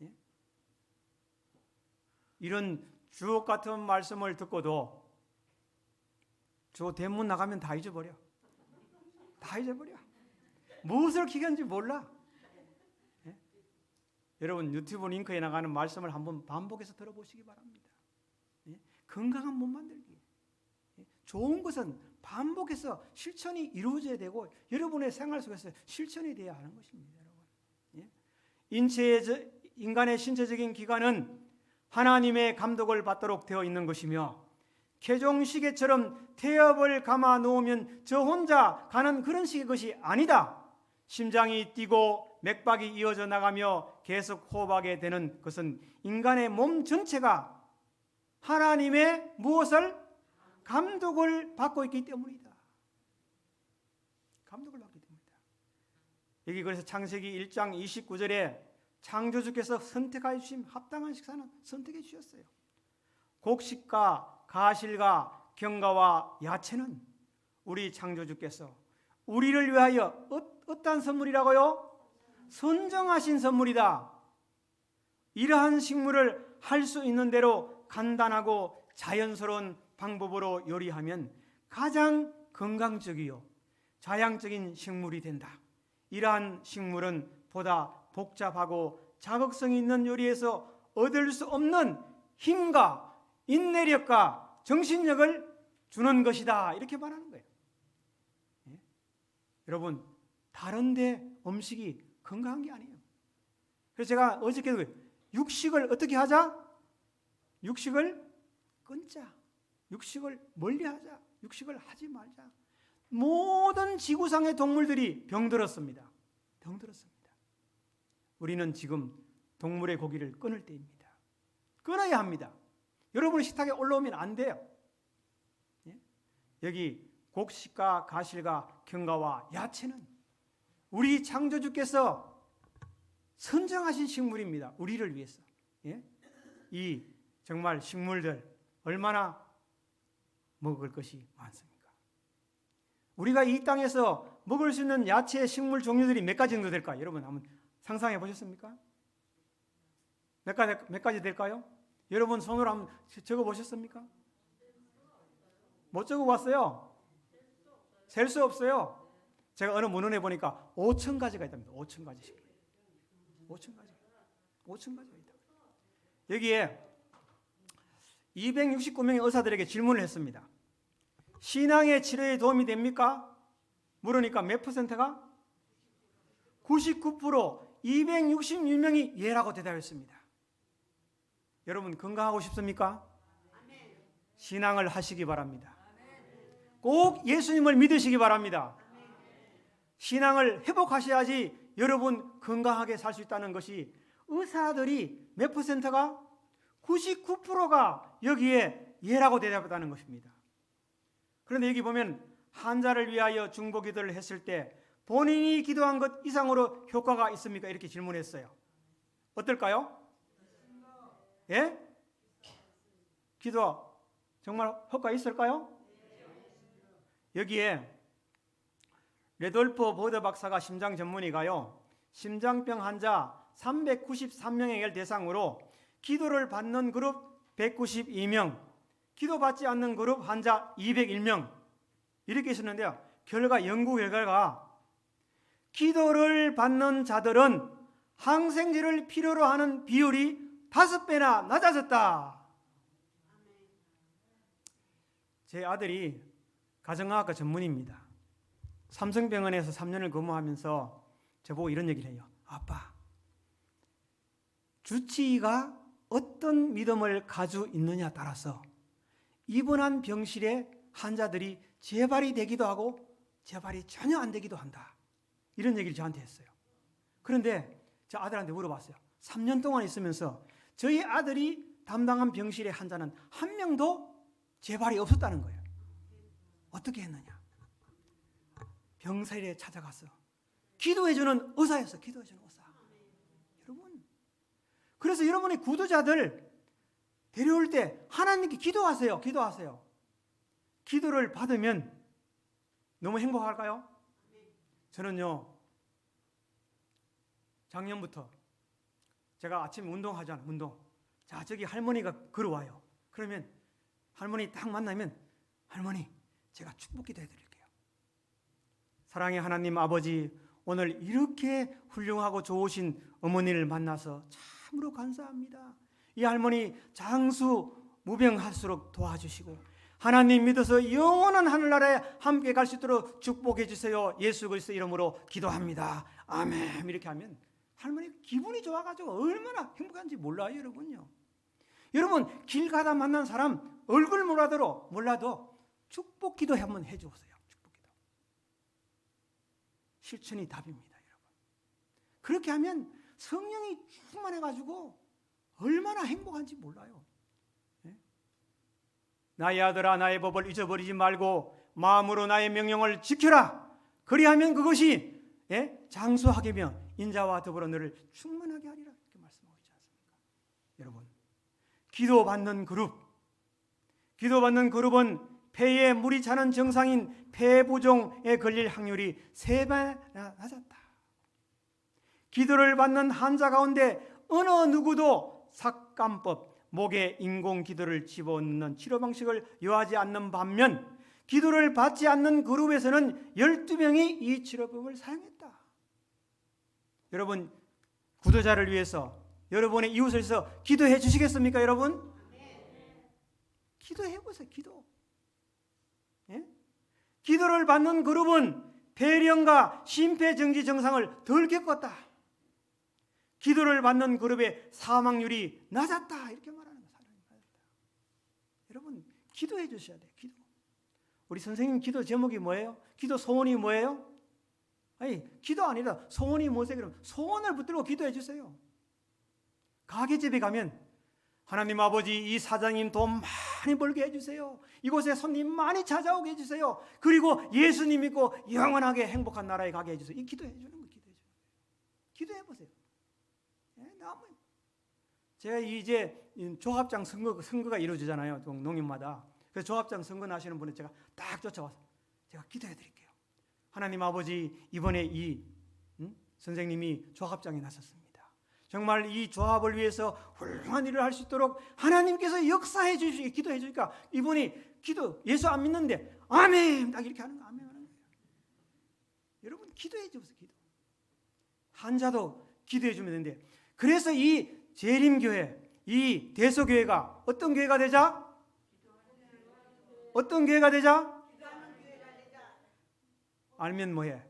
예? 이런 주옥 같은 말씀을 듣고도 저 대문 나가면 다 잊어버려. 다 잊어버려. 무엇을 기간지 몰라. 예? 여러분 유튜브 링크에 나가는 말씀을 한번 반복해서 들어보시기 바랍니다. 예? 건강한 몸 만들기. 예? 좋은 것은 반복해서 실천이 이루어져야 되고 여러분의 생활 속에서 실천이 돼야 하는 것입니다. 여러분. 예? 인간의 신체적인 기관은 하나님의 감독을 받도록 되어 있는 것이며 개종시계처럼 태엽을 감아 놓으면 저 혼자 가는 그런 식의 것이 아니다. 심장이 뛰고 맥박이 이어져 나가며 계속 호흡하게 되는 것은 인간의 몸 전체가 하나님의 무엇을? 감독을 받고 있기 때문이다. 감독을 받기 때문이다. 여기 그래서 창세기 1장 29절에 창조주께서 선택하여 주신 합당한 식사는 선택해 주셨어요. 곡식과 가실과 견과와 야채는 우리 창조주께서 우리를 위하여 어떠한 선물이라고요? 선정하신 선물이다. 이러한 식물을 할 수 있는 대로 간단하고 자연스러운 방법으로 요리하면 가장 건강적이요 자양적인 식물이 된다. 이러한 식물은 보다 복잡하고 자극성이 있는 요리에서 얻을 수 없는 힘과 인내력과 정신력을 주는 것이다. 이렇게 말하는 거예요. 예? 여러분, 다른데 음식이 건강한 게 아니에요. 그래서 제가 어저께도 육식을 어떻게 하자? 육식을 끊자. 육식을 멀리하자. 육식을 하지 말자. 모든 지구상의 동물들이 병들었습니다. 병들었습니다. 우리는 지금 동물의 고기를 끊을 때입니다. 끊어야 합니다. 여러분의 식탁에 올라오면 안 돼요. 예? 여기 곡식과 가실과 견과와 야채는 우리 창조주께서 선정하신 식물입니다. 우리를 위해서. 예? 이 정말 식물들 얼마나 먹을 것이 많습니까? 우리가 이 땅에서 먹을 수 있는 야채, 식물 종류들이 몇 가지 정도 될까요? 여러분 한번 상상해 보셨습니까? 몇 가지 될까요? 여러분 손으로 한번 적어 보셨습니까? 못 적어 봤어요? 셀 수 없어요. 제가 어느 문헌에 보니까 5천 가지가 있답니다. 5천 가지씩. 5천 가지. 5천 가지가 있다. 여기에 269명의 의사들에게 질문을 했습니다. 신앙의 치료에 도움이 됩니까? 물으니까 몇 퍼센트가? 99%, 266명이 예라고 대답했습니다. 여러분 건강하고 싶습니까? 신앙을 하시기 바랍니다. 꼭 예수님을 믿으시기 바랍니다. 신앙을 회복하셔야지 여러분 건강하게 살 수 있다는 것이 의사들이 몇 퍼센트가? 99%가 여기에 예라고 대답했다는 것입니다. 그런데 여기 보면 환자를 위하여 중보기도를 했을 때 본인이 기도한 것 이상으로 효과가 있습니까? 이렇게 질문했어요. 어떨까요? 예? 기도 정말 효과 있을까요? 여기에 레돌프 보더 박사가 심장 전문의가요, 심장병 환자 393명을 대상으로 기도를 받는 그룹 192명, 기도받지 않는 그룹 환자 201명 이렇게 있었는데요. 연구 결과가 기도를 받는 자들은 항생제를 필요로 하는 비율이 5배나 낮아졌다. 제 아들이 가정의학과 전문의입니다. 삼성병원에서 3년을 근무하면서 저보고 이런 얘기를 해요. 아빠, 주치의가 어떤 믿음을 가지고 있느냐에 따라서 입원한 병실에 환자들이 재발이 되기도 하고 재발이 전혀 안 되기도 한다. 이런 얘기를 저한테 했어요. 그런데 저 아들한테 물어봤어요. 3년 동안 있으면서 저희 아들이 담당한 병실의 환자는 한 명도 재발이 없었다는 거예요. 어떻게 했느냐? 병실에 찾아가서 기도해주는 의사였어. 기도해주는 의사. 여러분, 그래서 여러분의 구도자들 데려올 때 하나님께 기도하세요. 기도하세요. 기도를 받으면 너무 행복할까요? 저는요, 작년부터 제가 아침에 운동하잖아요. 운동. 자, 저기 할머니가 걸어와요. 그러면 할머니 딱 만나면 할머니, 제가 축복 기도 해드릴게요. 사랑의 하나님 아버지, 오늘 이렇게 훌륭하고 좋으신 어머니를 만나서 참으로 감사합니다. 이 할머니 장수 무병할수록 도와주시고 하나님 믿어서 영원한 하늘나라에 함께 갈 수 있도록 축복해 주세요. 예수 그리스도 이름으로 기도합니다. 아멘. 이렇게 하면 할머니 기분이 좋아가지고 얼마나 행복한지 몰라요, 여러분요. 여러분 길 가다 만난 사람 얼굴 몰라도 축복 기도 한번 해주세요. 축복 기도. 실천이 답입니다, 여러분. 그렇게 하면 성령이 충만해가지고 얼마나 행복한지 몰라요. 예? 나의 아들아, 나의 법을 잊어버리지 말고 마음으로 나의 명령을 지켜라. 그리하면 그것이 장수하게며 인자와 더불어 너를 충만하게 하리라. 이렇게 말씀하고 있지 않습니까? 여러분, 기도받는 그룹은 폐에 물이 차는 정상인 폐부종에 걸릴 확률이 3배나 낮았다. 기도를 받는 환자 가운데 어느 누구도 삭감법, 목에 인공 기도를 집어넣는 치료 방식을 요하지 않는 반면 기도를 받지 않는 그룹에서는 12명이 이 치료법을 사용했다. 여러분, 구도자를 위해서 여러분의 이웃을 위해서 기도해 주시겠습니까, 여러분? 기도해 보세요. 기도. 예? 기도를 받는 그룹은 폐렴과 심폐정지 증상을 덜 겪었다. 기도를 받는 그룹의 사망률이 낮았다. 이렇게 말하는 거예요. 여러분, 기도해 주셔야 돼요. 기도. 우리 선생님 기도 제목이 뭐예요? 기도 소원이 뭐예요? 아니, 기도 아니라 소원이 뭐세요? 그럼 소원을 붙들고 기도해 주세요. 가게집에 가면 하나님 아버지, 이 사장님 돈 많이 벌게 해주세요. 이곳에 손님 많이 찾아오게 해주세요. 그리고 예수님 믿고 영원하게 행복한 나라에 가게 해주세요. 이 기도해 주는 거, 기도해 주는 거예요. 기도해 보세요. 너무. 제가 이제 조합장 선거가 이루어지잖아요. 농협마다. 그래서 조합장 선거 나시는 분은 제가 딱 쫓아와서 제가 기도해 드릴게요. 하나님 아버지, 이번에 이 선생님이 조합장에 나섰습니다. 정말 이 조합을 위해서 훌륭한 일을 할 수 있도록 하나님께서 역사해 주시기 기도해 주니까 이분이 기도, 예수 안 믿는데 아멘 딱 이렇게 하는 거, 아멘 하는 거예요. 여러분 기도해 주세요. 기도. 환자도 기도해 주면 되는데, 그래서 이 재림교회, 이 대소교회가 어떤 교회가 되자? 어떤 교회가 되자? 알면 뭐해?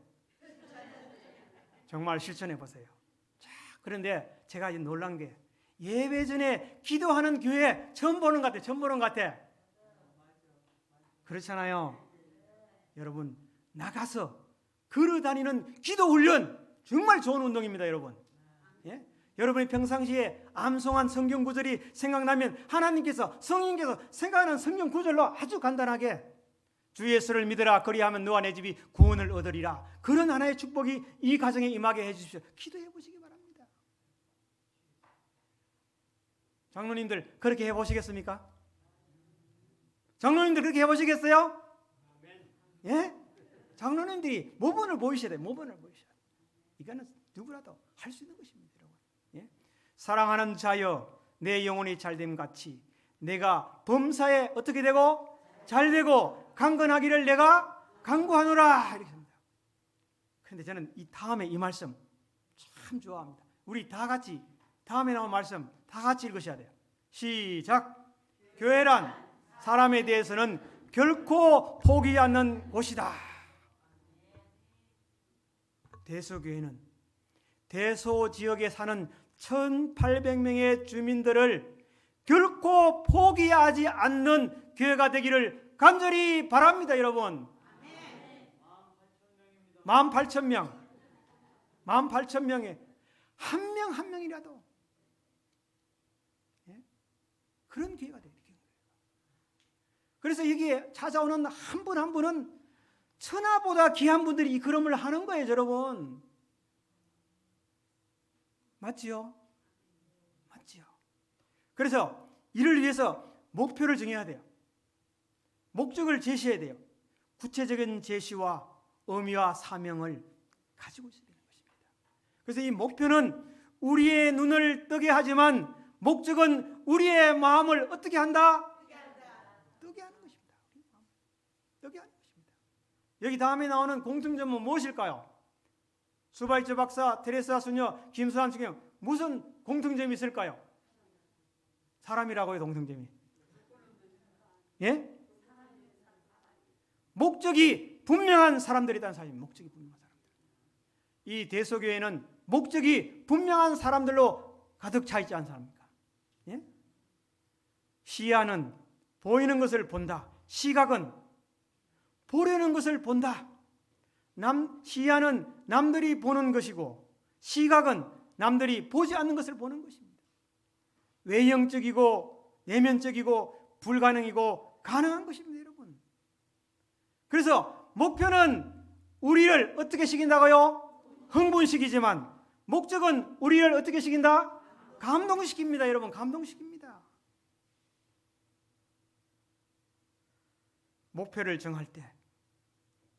정말 실천해 보세요. 자, 그런데 제가 이제 놀란 게 예배 전에 기도하는 교회 처음 보는 것 같아. 처음 보는 것 같아. 그렇잖아요. 여러분, 나가서 걸어다니는 기도 훈련 정말 좋은 운동입니다, 여러분. 예? 여러분이 평상시에 암송한 성경 구절이 생각나면 하나님께서 성령께서 생각하는 성경 구절로 아주 간단하게 주 예수를 믿으라 그리하면 너와 내 집이 구원을 얻으리라. 그런 하나의 축복이 이 가정에 임하게 해 주십시오. 기도해 보시기 바랍니다. 장로님들 그렇게 해 보시겠습니까? 장로님들 그렇게 해 보시겠어요? 예? 장로님들이 모범을 보이셔야 돼요. 모범을 보이셔야 돼요. 이거는 누구라도 할 수 있는 것입니다, 여러분. 예? 사랑하는 자여 내 영혼이 잘됨 같이 내가 범사에 어떻게 되고 잘되고 강건하기를 내가 간구하노라 이렇게 합니다. 그런데 저는 이 다음에 이 말씀 참 좋아합니다. 우리 다 같이 다음에 나온 말씀 다 같이 읽으셔야 돼요. 시작. 교회란 사람에 대해서는 결코 포기하지 않는 곳이다. 대소교회는 대소 지역에 사는 1,800명의 주민들을 결코 포기하지 않는 교회가 되기를 간절히 바랍니다, 여러분. 18,000명. 18,000명에 한 명 한 명이라도 그런 교회가 되는 거예요. 그래서 여기에 찾아오는 한 분 한 분은 천하보다 귀한 분들이 이 걸음을 하는 거예요, 여러분. 맞지요? 맞지요? 그래서 이를 위해서 목표를 정해야 돼요. 목적을 제시해야 돼요. 구체적인 제시와 의미와 사명을 가지고 있어야 되는 것입니다. 그래서 이 목표는 우리의 눈을 뜨게 하지만 목적은 우리의 마음을 어떻게 한다? 뜨게 하는 것입니다. 뜨게 하는 것입니다. 여기 다음에 나오는 공통점은 무엇일까요? 수바이처 박사, 테레사 수녀, 김수환 중에 무슨 공통점이 있을까요? 사람이라고요, 공통점이. 예? 목적이 분명한 사람들이라는 사실입니다. 목적이 분명한 사람들. 이 대소교회는 목적이 분명한 사람들로 가득 차 있지 않습니까? 예? 시야는 보이는 것을 본다. 시각은 보려는 것을 본다. 시야는 남들이 보는 것이고 시각은 남들이 보지 않는 것을 보는 것입니다. 외형적이고 내면적이고 불가능이고 가능한 것입니다, 여러분. 그래서 목표는 우리를 어떻게 시킨다고요? 흥분시키지만 목적은 우리를 어떻게 시킨다? 감동시킵니다, 여러분. 감동시킵니다. 목표를 정할 때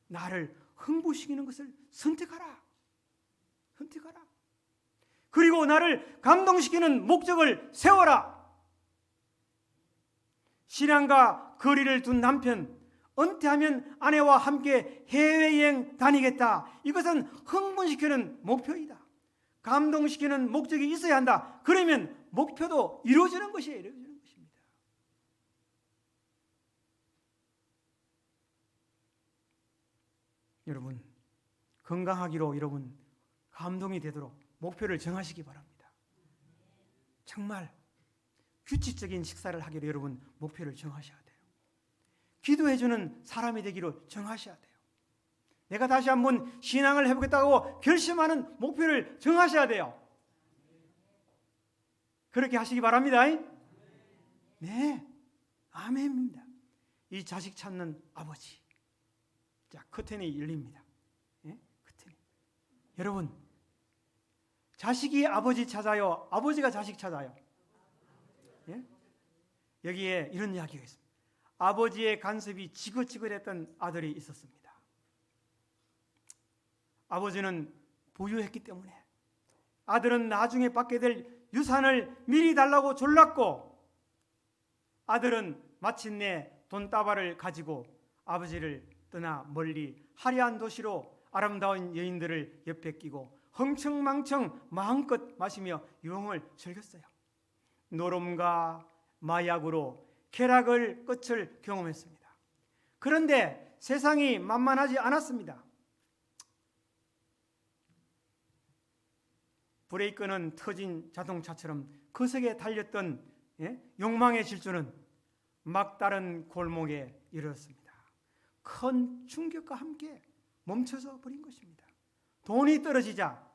나를 흥분시키는 것을 선택하라. 선택하라. 그리고 나를 감동시키는 목적을 세워라. 신앙과 거리를 둔 남편, 은퇴하면 아내와 함께 해외여행 다니겠다. 이것은 흥분시키는 목표이다. 감동시키는 목적이 있어야 한다. 그러면 목표도 이루어지는 것이에요. 이루어지는 것입니다. 여러분, 건강하기로 여러분 감동이 되도록 목표를 정하시기 바랍니다. 정말 규칙적인 식사를 하기로 여러분 목표를 정하셔야 돼요. 기도해주는 사람이 되기로 정하셔야 돼요. 내가 다시 한번 신앙을 해보겠다고 결심하는 목표를 정하셔야 돼요. 그렇게 하시기 바랍니다. 네, 아멘입니다. 이 자식 찾는 아버지. 자, 커튼이 열립니다. 예? 커튼이. 여러분, 자식이 아버지 찾아요? 아버지가 자식 찾아요? 예? 여기에 이런 이야기가 있습니다. 아버지의 간섭이 지긋지긋했던 아들이 있었습니다. 아버지는 부유했기 때문에 아들은 나중에 받게 될 유산을 미리 달라고 졸랐고 아들은 마침내 돈다발을 가지고 아버지를 떠나 멀리 화려한 도시로 아름다운 여인들을 옆에 끼고 흥청망청 마음껏 마시며 유흥을 즐겼어요. 노름과 마약으로 쾌락을 끝을 경험했습니다. 그런데 세상이 만만하지 않았습니다. 브레이크는 터진 자동차처럼 거세게 달렸던 욕망의 질주는 막다른 골목에 이르렀습니다. 큰 충격과 함께 멈춰서 버린 것입니다. 돈이 떨어지자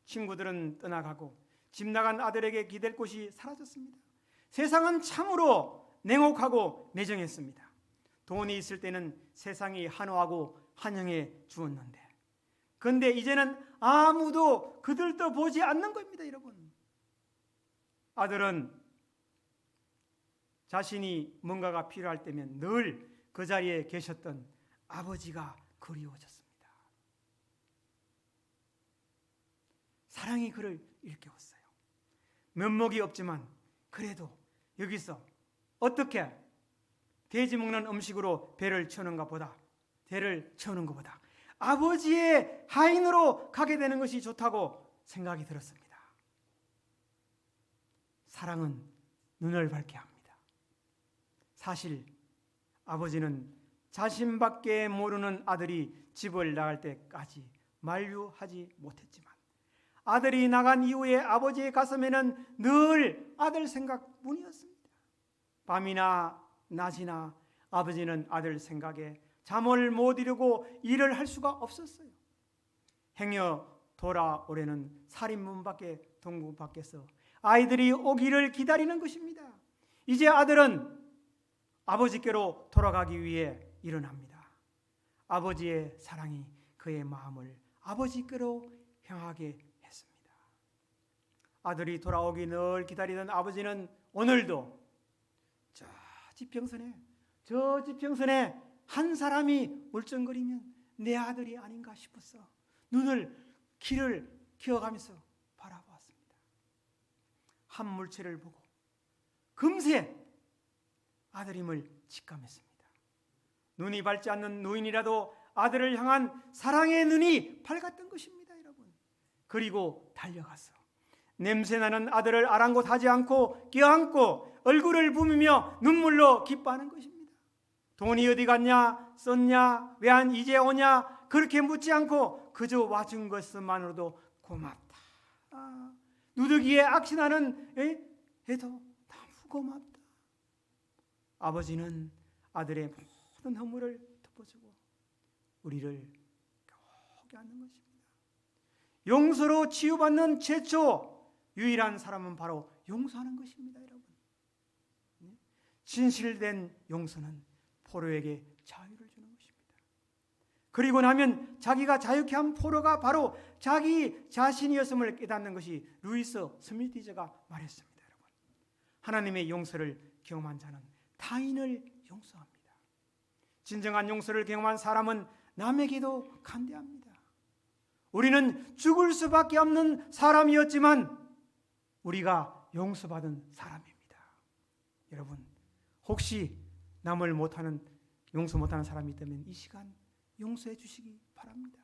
친구들은 떠나가고 집 나간 아들에게 기댈 곳이 사라졌습니다. 세상은 참으로 냉혹하고 매정했습니다. 돈이 있을 때는 세상이 환호하고 환영해 주었는데, 그런데 이제는 아무도 그들도 보지 않는 겁니다, 여러분. 아들은 자신이 뭔가가 필요할 때면 늘 그 자리에 계셨던 아버지가 그리워졌습니다. 사랑이 그를 일깨웠어요. 면목이 없지만 그래도 여기서 어떻게 돼지 먹는 음식으로 배를 채우는 것보다 아버지의 하인으로 가게 되는 것이 좋다고 생각이 들었습니다. 사랑은 눈을 밝게 합니다. 사실 아버지는 자신밖에 모르는 아들이 집을 나갈 때까지 만류하지 못했지만, 아들이 나간 이후에 아버지의 가슴에는 늘 아들 생각뿐이었습니다. 밤이나 낮이나 아버지는 아들 생각에 잠을 못 이루고 일을 할 수가 없었어요. 행여 돌아오려는 살인문 밖에 동부 밖에서 아이들이 오기를 기다리는 것입니다. 이제 아들은 아버지께로 돌아가기 위해 일어납니다. 아버지의 사랑이 그의 마음을 아버지께로 향하게 했습니다. 아들이 돌아오기 늘 기다리던 아버지는 오늘도 저 지평선에 한 사람이 울적거리면 내 아들이 아닌가 싶어서 길을 기어가면서 바라보았습니다. 한 물체를 보고 금세 아들임을 직감했습니다. 눈이 밝지 않는 노인이라도 아들을 향한 사랑의 눈이 밝았던 것입니다, 여러분. 그리고 달려가서 냄새나는 아들을 아랑곳하지 않고 껴안고 얼굴을 부비며 눈물로 기뻐하는 것입니다. 돈이 어디 갔냐, 썼냐, 왜 안 이제 오냐, 그렇게 묻지 않고 그저 와준 것만으로도 고맙다. 누더기에 악신하는 애도 너무 고맙다. 아버지는 아들의 모든 허물을 덮어주고 우리를 겨우게 하는 것입니다. 용서로 치유받는 최초 유일한 사람은 바로 용서하는 것입니다, 여러분. 진실된 용서는 포로에게 자유를 주는 것입니다. 그리고 나면 자기가 자유케 한 포로가 바로 자기 자신이었음을 깨닫는 것이 루이스 스미티저가 말했습니다, 여러분. 하나님의 용서를 경험한 자는 타인을 용서합니다. 진정한 용서를 경험한 사람은 남에게도 간대합니다. 우리는 죽을 수밖에 없는 사람이었지만 우리가 용서받은 사람입니다. 여러분, 혹시 남을 용서 못하는 사람이 있다면 이 시간 용서해 주시기 바랍니다.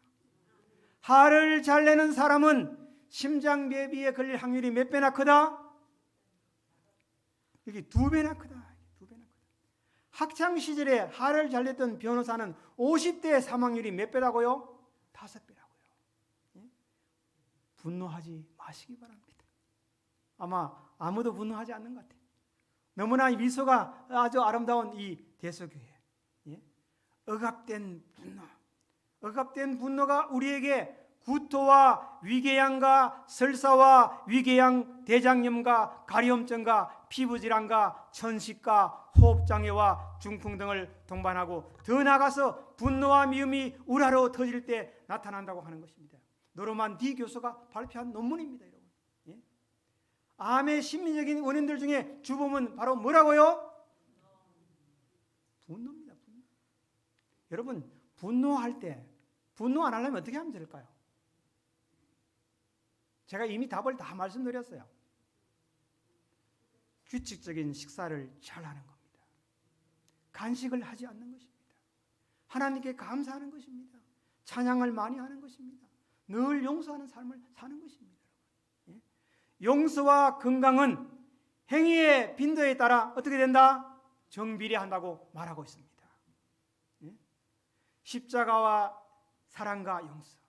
화를 잘 내는 사람은 심장마비에 걸릴 확률이 몇 배나 크다? 여기 2배나 크다. 학창 시절에 화를 잘 냈던 변호사는 50대 사망률이 몇 배라고요? 5배라고요. 분노하지 마시기 바랍니다. 아마 아무도 분노하지 않는 것 같아요. 너무나 미소가 아주 아름다운 이 대소교회. 억압된 분노가 우리에게 구토와 위궤양과 설사와 위궤양 대장염과 가려움증과 피부질환과 천식과 호흡장애와 중풍 등을 동반하고 더 나아가서 분노와 미움이 우라로 터질 때 나타난다고 하는 것입니다. 노르만 디 교수가 발표한 논문입니다, 여러분. 암의 심리적인 원인들 중에 주범은 바로 뭐라고요? 분노입니다. 분노. 여러분, 분노할 때 분노 안 하려면 어떻게 하면 될까요? 제가 이미 답을 다 말씀드렸어요. 규칙적인 식사를 잘 하는 겁니다. 간식을 하지 않는 것입니다. 하나님께 감사하는 것입니다. 찬양을 많이 하는 것입니다. 늘 용서하는 삶을 사는 것입니다. 용서와 건강은 행위의 빈도에 따라 어떻게 된다? 정비례한다고 말하고 있습니다. 십자가와 사랑과 용서.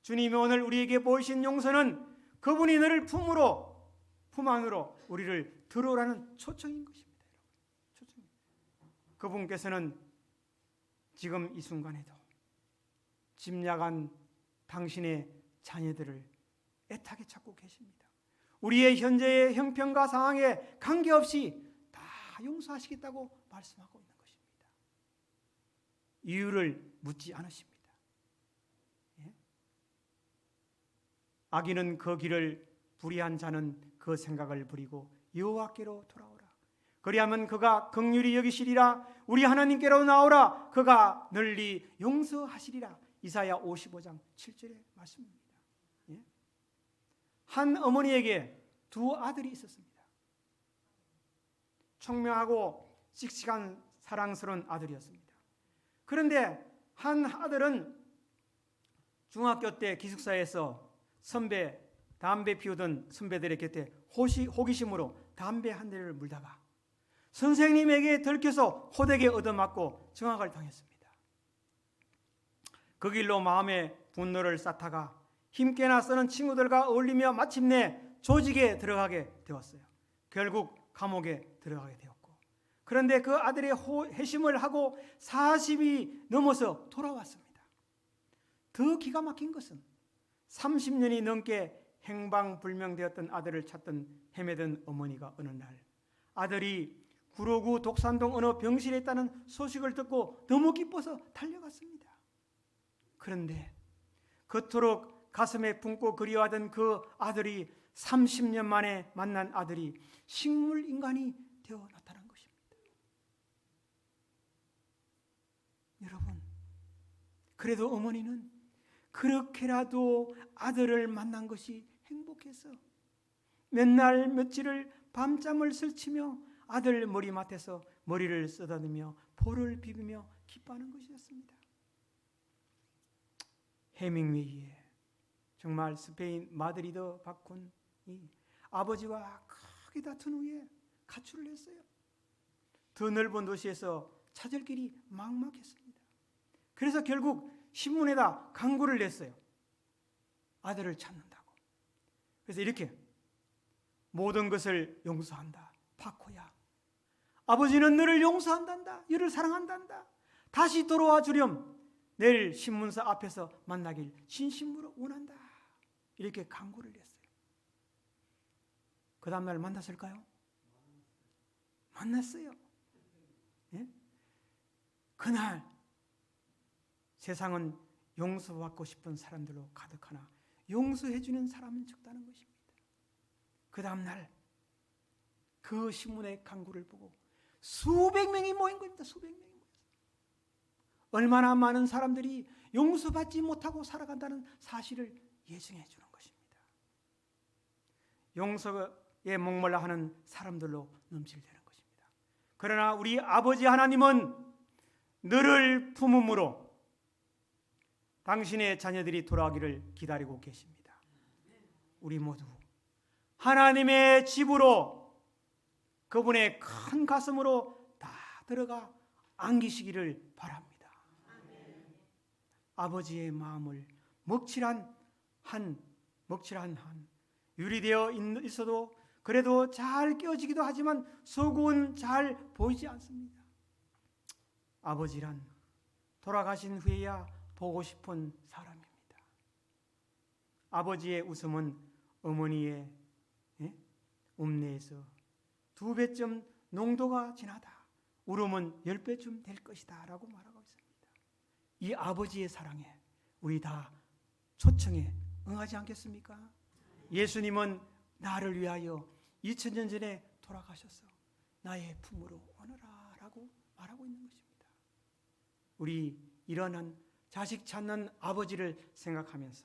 주님이 오늘 우리에게 보이신 용서는 그분이 너를 품 안으로 우리를 들어오라는 초청인 것입니다. 초청. 그분께서는 지금 이 순간에도 짐작한 당신의 자녀들을 애타게 찾고 계십니다. 우리의 현재의 형편과 상황에 관계없이 다 용서하시겠다고 말씀하고 있는 것입니다. 이유를 묻지 않으십니다. 예? 악인은 그 길을 불의한 자는 그 생각을 버리고 여호와께로 돌아오라. 그리하면 그가 긍휼히 여기시리라. 우리 하나님께로 나오라. 그가 널리 용서하시리라. 이사야 55장 7절의 말씀입니다. 예? 한 어머니에게 두 아들이 있었습니다. 청명하고 씩씩한 사랑스러운 아들이었습니다. 그런데 한 아들은 중학교 때 기숙사에서 담배 피우던 선배들의 곁에 호기심으로 담배 한 대를 물다가 선생님에게 들켜서 호되게 얻어맞고 정학을 당했습니다. 그 길로 마음의 분노를 쌓다가 힘께나 쓰는 친구들과 어울리며 마침내 조직에 들어가게 되었어요. 결국 감옥에 들어가게 되었고, 그런데 그 아들의 회심을 하고 40이 넘어서 돌아왔습니다. 더 기가 막힌 것은 30년이 넘게 행방불명되었던 아들을 헤매던 어머니가 어느 날 아들이 구로구 독산동 어느 병실에 있다는 소식을 듣고 너무 기뻐서 달려갔습니다. 그런데 그토록 가슴에 품고 그리워하던 그 아들이 30년 만에 만난 아들이 식물인간이 되어 나타난 것입니다. 여러분, 그래도 어머니는 그렇게라도 아들을 만난 것이 행복해서 몇 날 며칠을 밤잠을 설치며 아들 머리맡에서 머리를 쓰다듬으며 볼을 비비며 기뻐하는 것이었습니다. 해밍웨이의 정말 스페인 마드리드 박군이 아버지와 크게 다툰 후에 가출을 했어요. 더 넓은 도시에서 찾을 길이 막막했습니다. 그래서 결국 신문에다 광고를 냈어요. 아들을 찾는다고. 그래서 이렇게 모든 것을 용서한다. 파코야. 아버지는 너를 용서한단다. 너를 사랑한단다. 다시 돌아와 주렴. 내일 신문사 앞에서 만나길 진심으로 원한다. 이렇게 광고를 냈어요. 그 다음날 만났을까요? 만났어요. 예? 그날 세상은 용서받고 싶은 사람들로 가득하나 용서해주는 사람은 적다는 것입니다. 그 다음날 그 신문의 광고를 보고 수백 명이 모인 겁니다. 수백 명이 모였어요. 얼마나 많은 사람들이 용서받지 못하고 살아간다는 사실을 예증해 주는 것입니다. 용서에 목말라 하는 사람들로 넘칠되는 것입니다. 그러나 우리 아버지 하나님은 너를 품음으로 당신의 자녀들이 돌아오기를 기다리고 계십니다. 우리 모두 하나님의 집으로 그분의 큰 가슴으로 다 들어가 안기시기를 바랍니다. 아버지의 마음을 먹칠한 한 유리되어 있어도 그래도 잘 깨어지기도 하지만 속은 잘 보이지 않습니다. 아버지란 돌아가신 후에야 보고 싶은 사람입니다. 아버지의 웃음은 어머니의 음내에서 2배쯤 농도가 진하다. 울음은 10배쯤 될 것이다 라고 말하고 있습니다. 이 아버지의 사랑에 우리 다 초청에 응하지 않겠습니까? 예수님은 나를 위하여 2000년 전에 돌아가셔서 나의 품으로 오너라 라고 말하고 있는 것입니다. 우리 일어난 자식 찾는 아버지를 생각하면서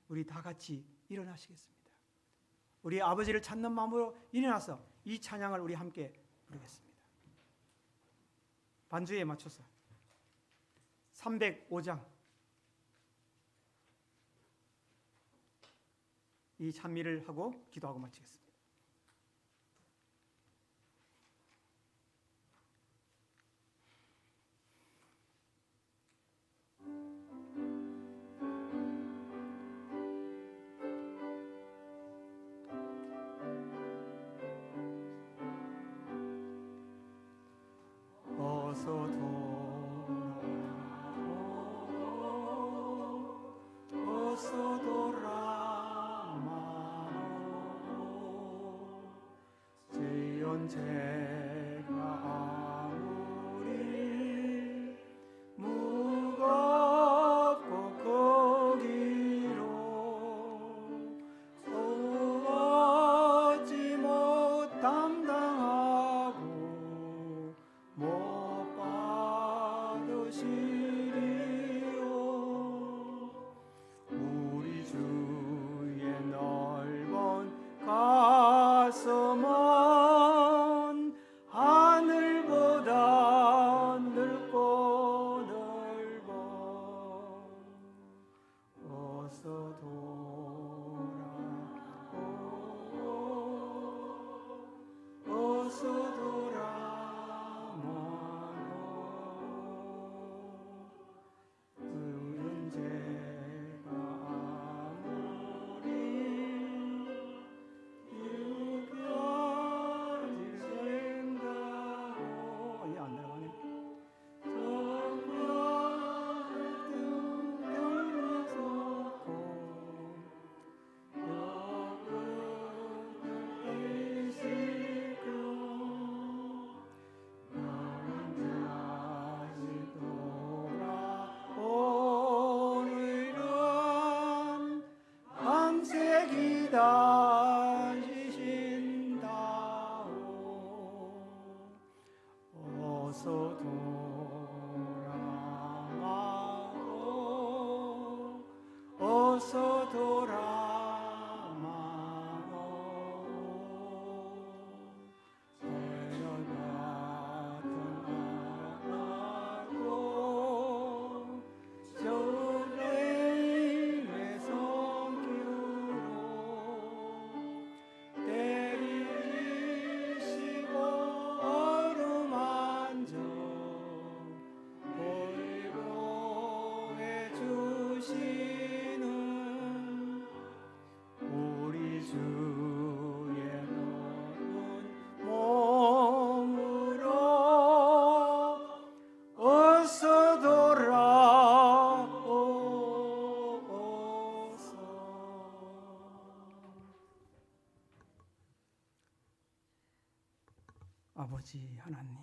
우리 다 같이 일어나시겠습니다. 우리 아버지를 찾는 마음으로 일어나서 이 찬양을 우리 함께 부르겠습니다. 반주에 맞춰서 305장 이 찬미를 하고 기도하고 마치겠습니다. 어서 돌아마오 어서 돌아마오 서여같은 나라고 저레임의 성기로 때리시고 어루만져 보호해 주시는 우리 주의 높은 몸으로 어서 돌아오소서. 아버지 하나님,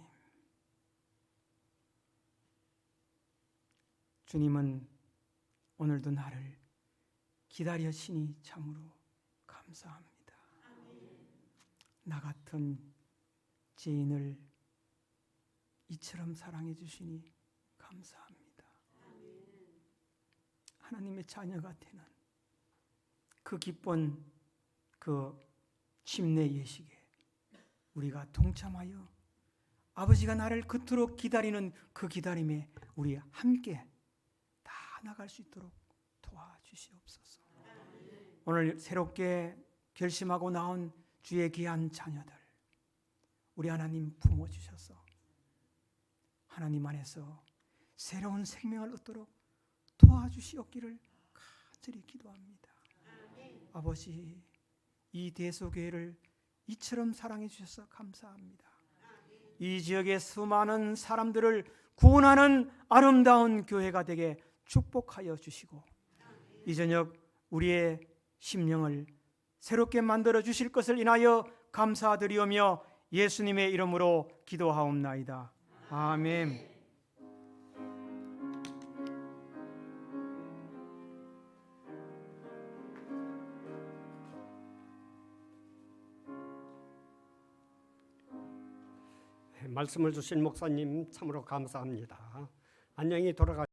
주님은 오늘도 나를 기다려시니 참으로 감사합니다. 나 같은 죄인을 이처럼 사랑해 주시니 감사합니다. 하나님의 자녀가 되는 그 기쁜 그 침례 예식에 우리가 동참하여 아버지가 나를 그토록 기다리는 그 기다림에 우리 함께 다 나갈 수 있도록 도와주시옵소서. 오늘 새롭게 결심하고 나온 주의 귀한 자녀들, 우리 하나님 품어주셔서 하나님 안에서 새로운 생명을 얻도록 도와주시옵기를 간절히 기도합니다. 아버지, 이 대소교회를 이처럼 사랑해 주셔서 감사합니다. 이 지역의 수많은 사람들을 구원하는 아름다운 교회가 되게 축복하여 주시고 이 저녁 우리의 심령을 새롭게 만들어 주실 것을 인하여 감사드리오며 예수님의 이름으로 기도하옵나이다. 아멘. 말씀을 주신 목사님 참으로 감사합니다. 안녕히 돌아가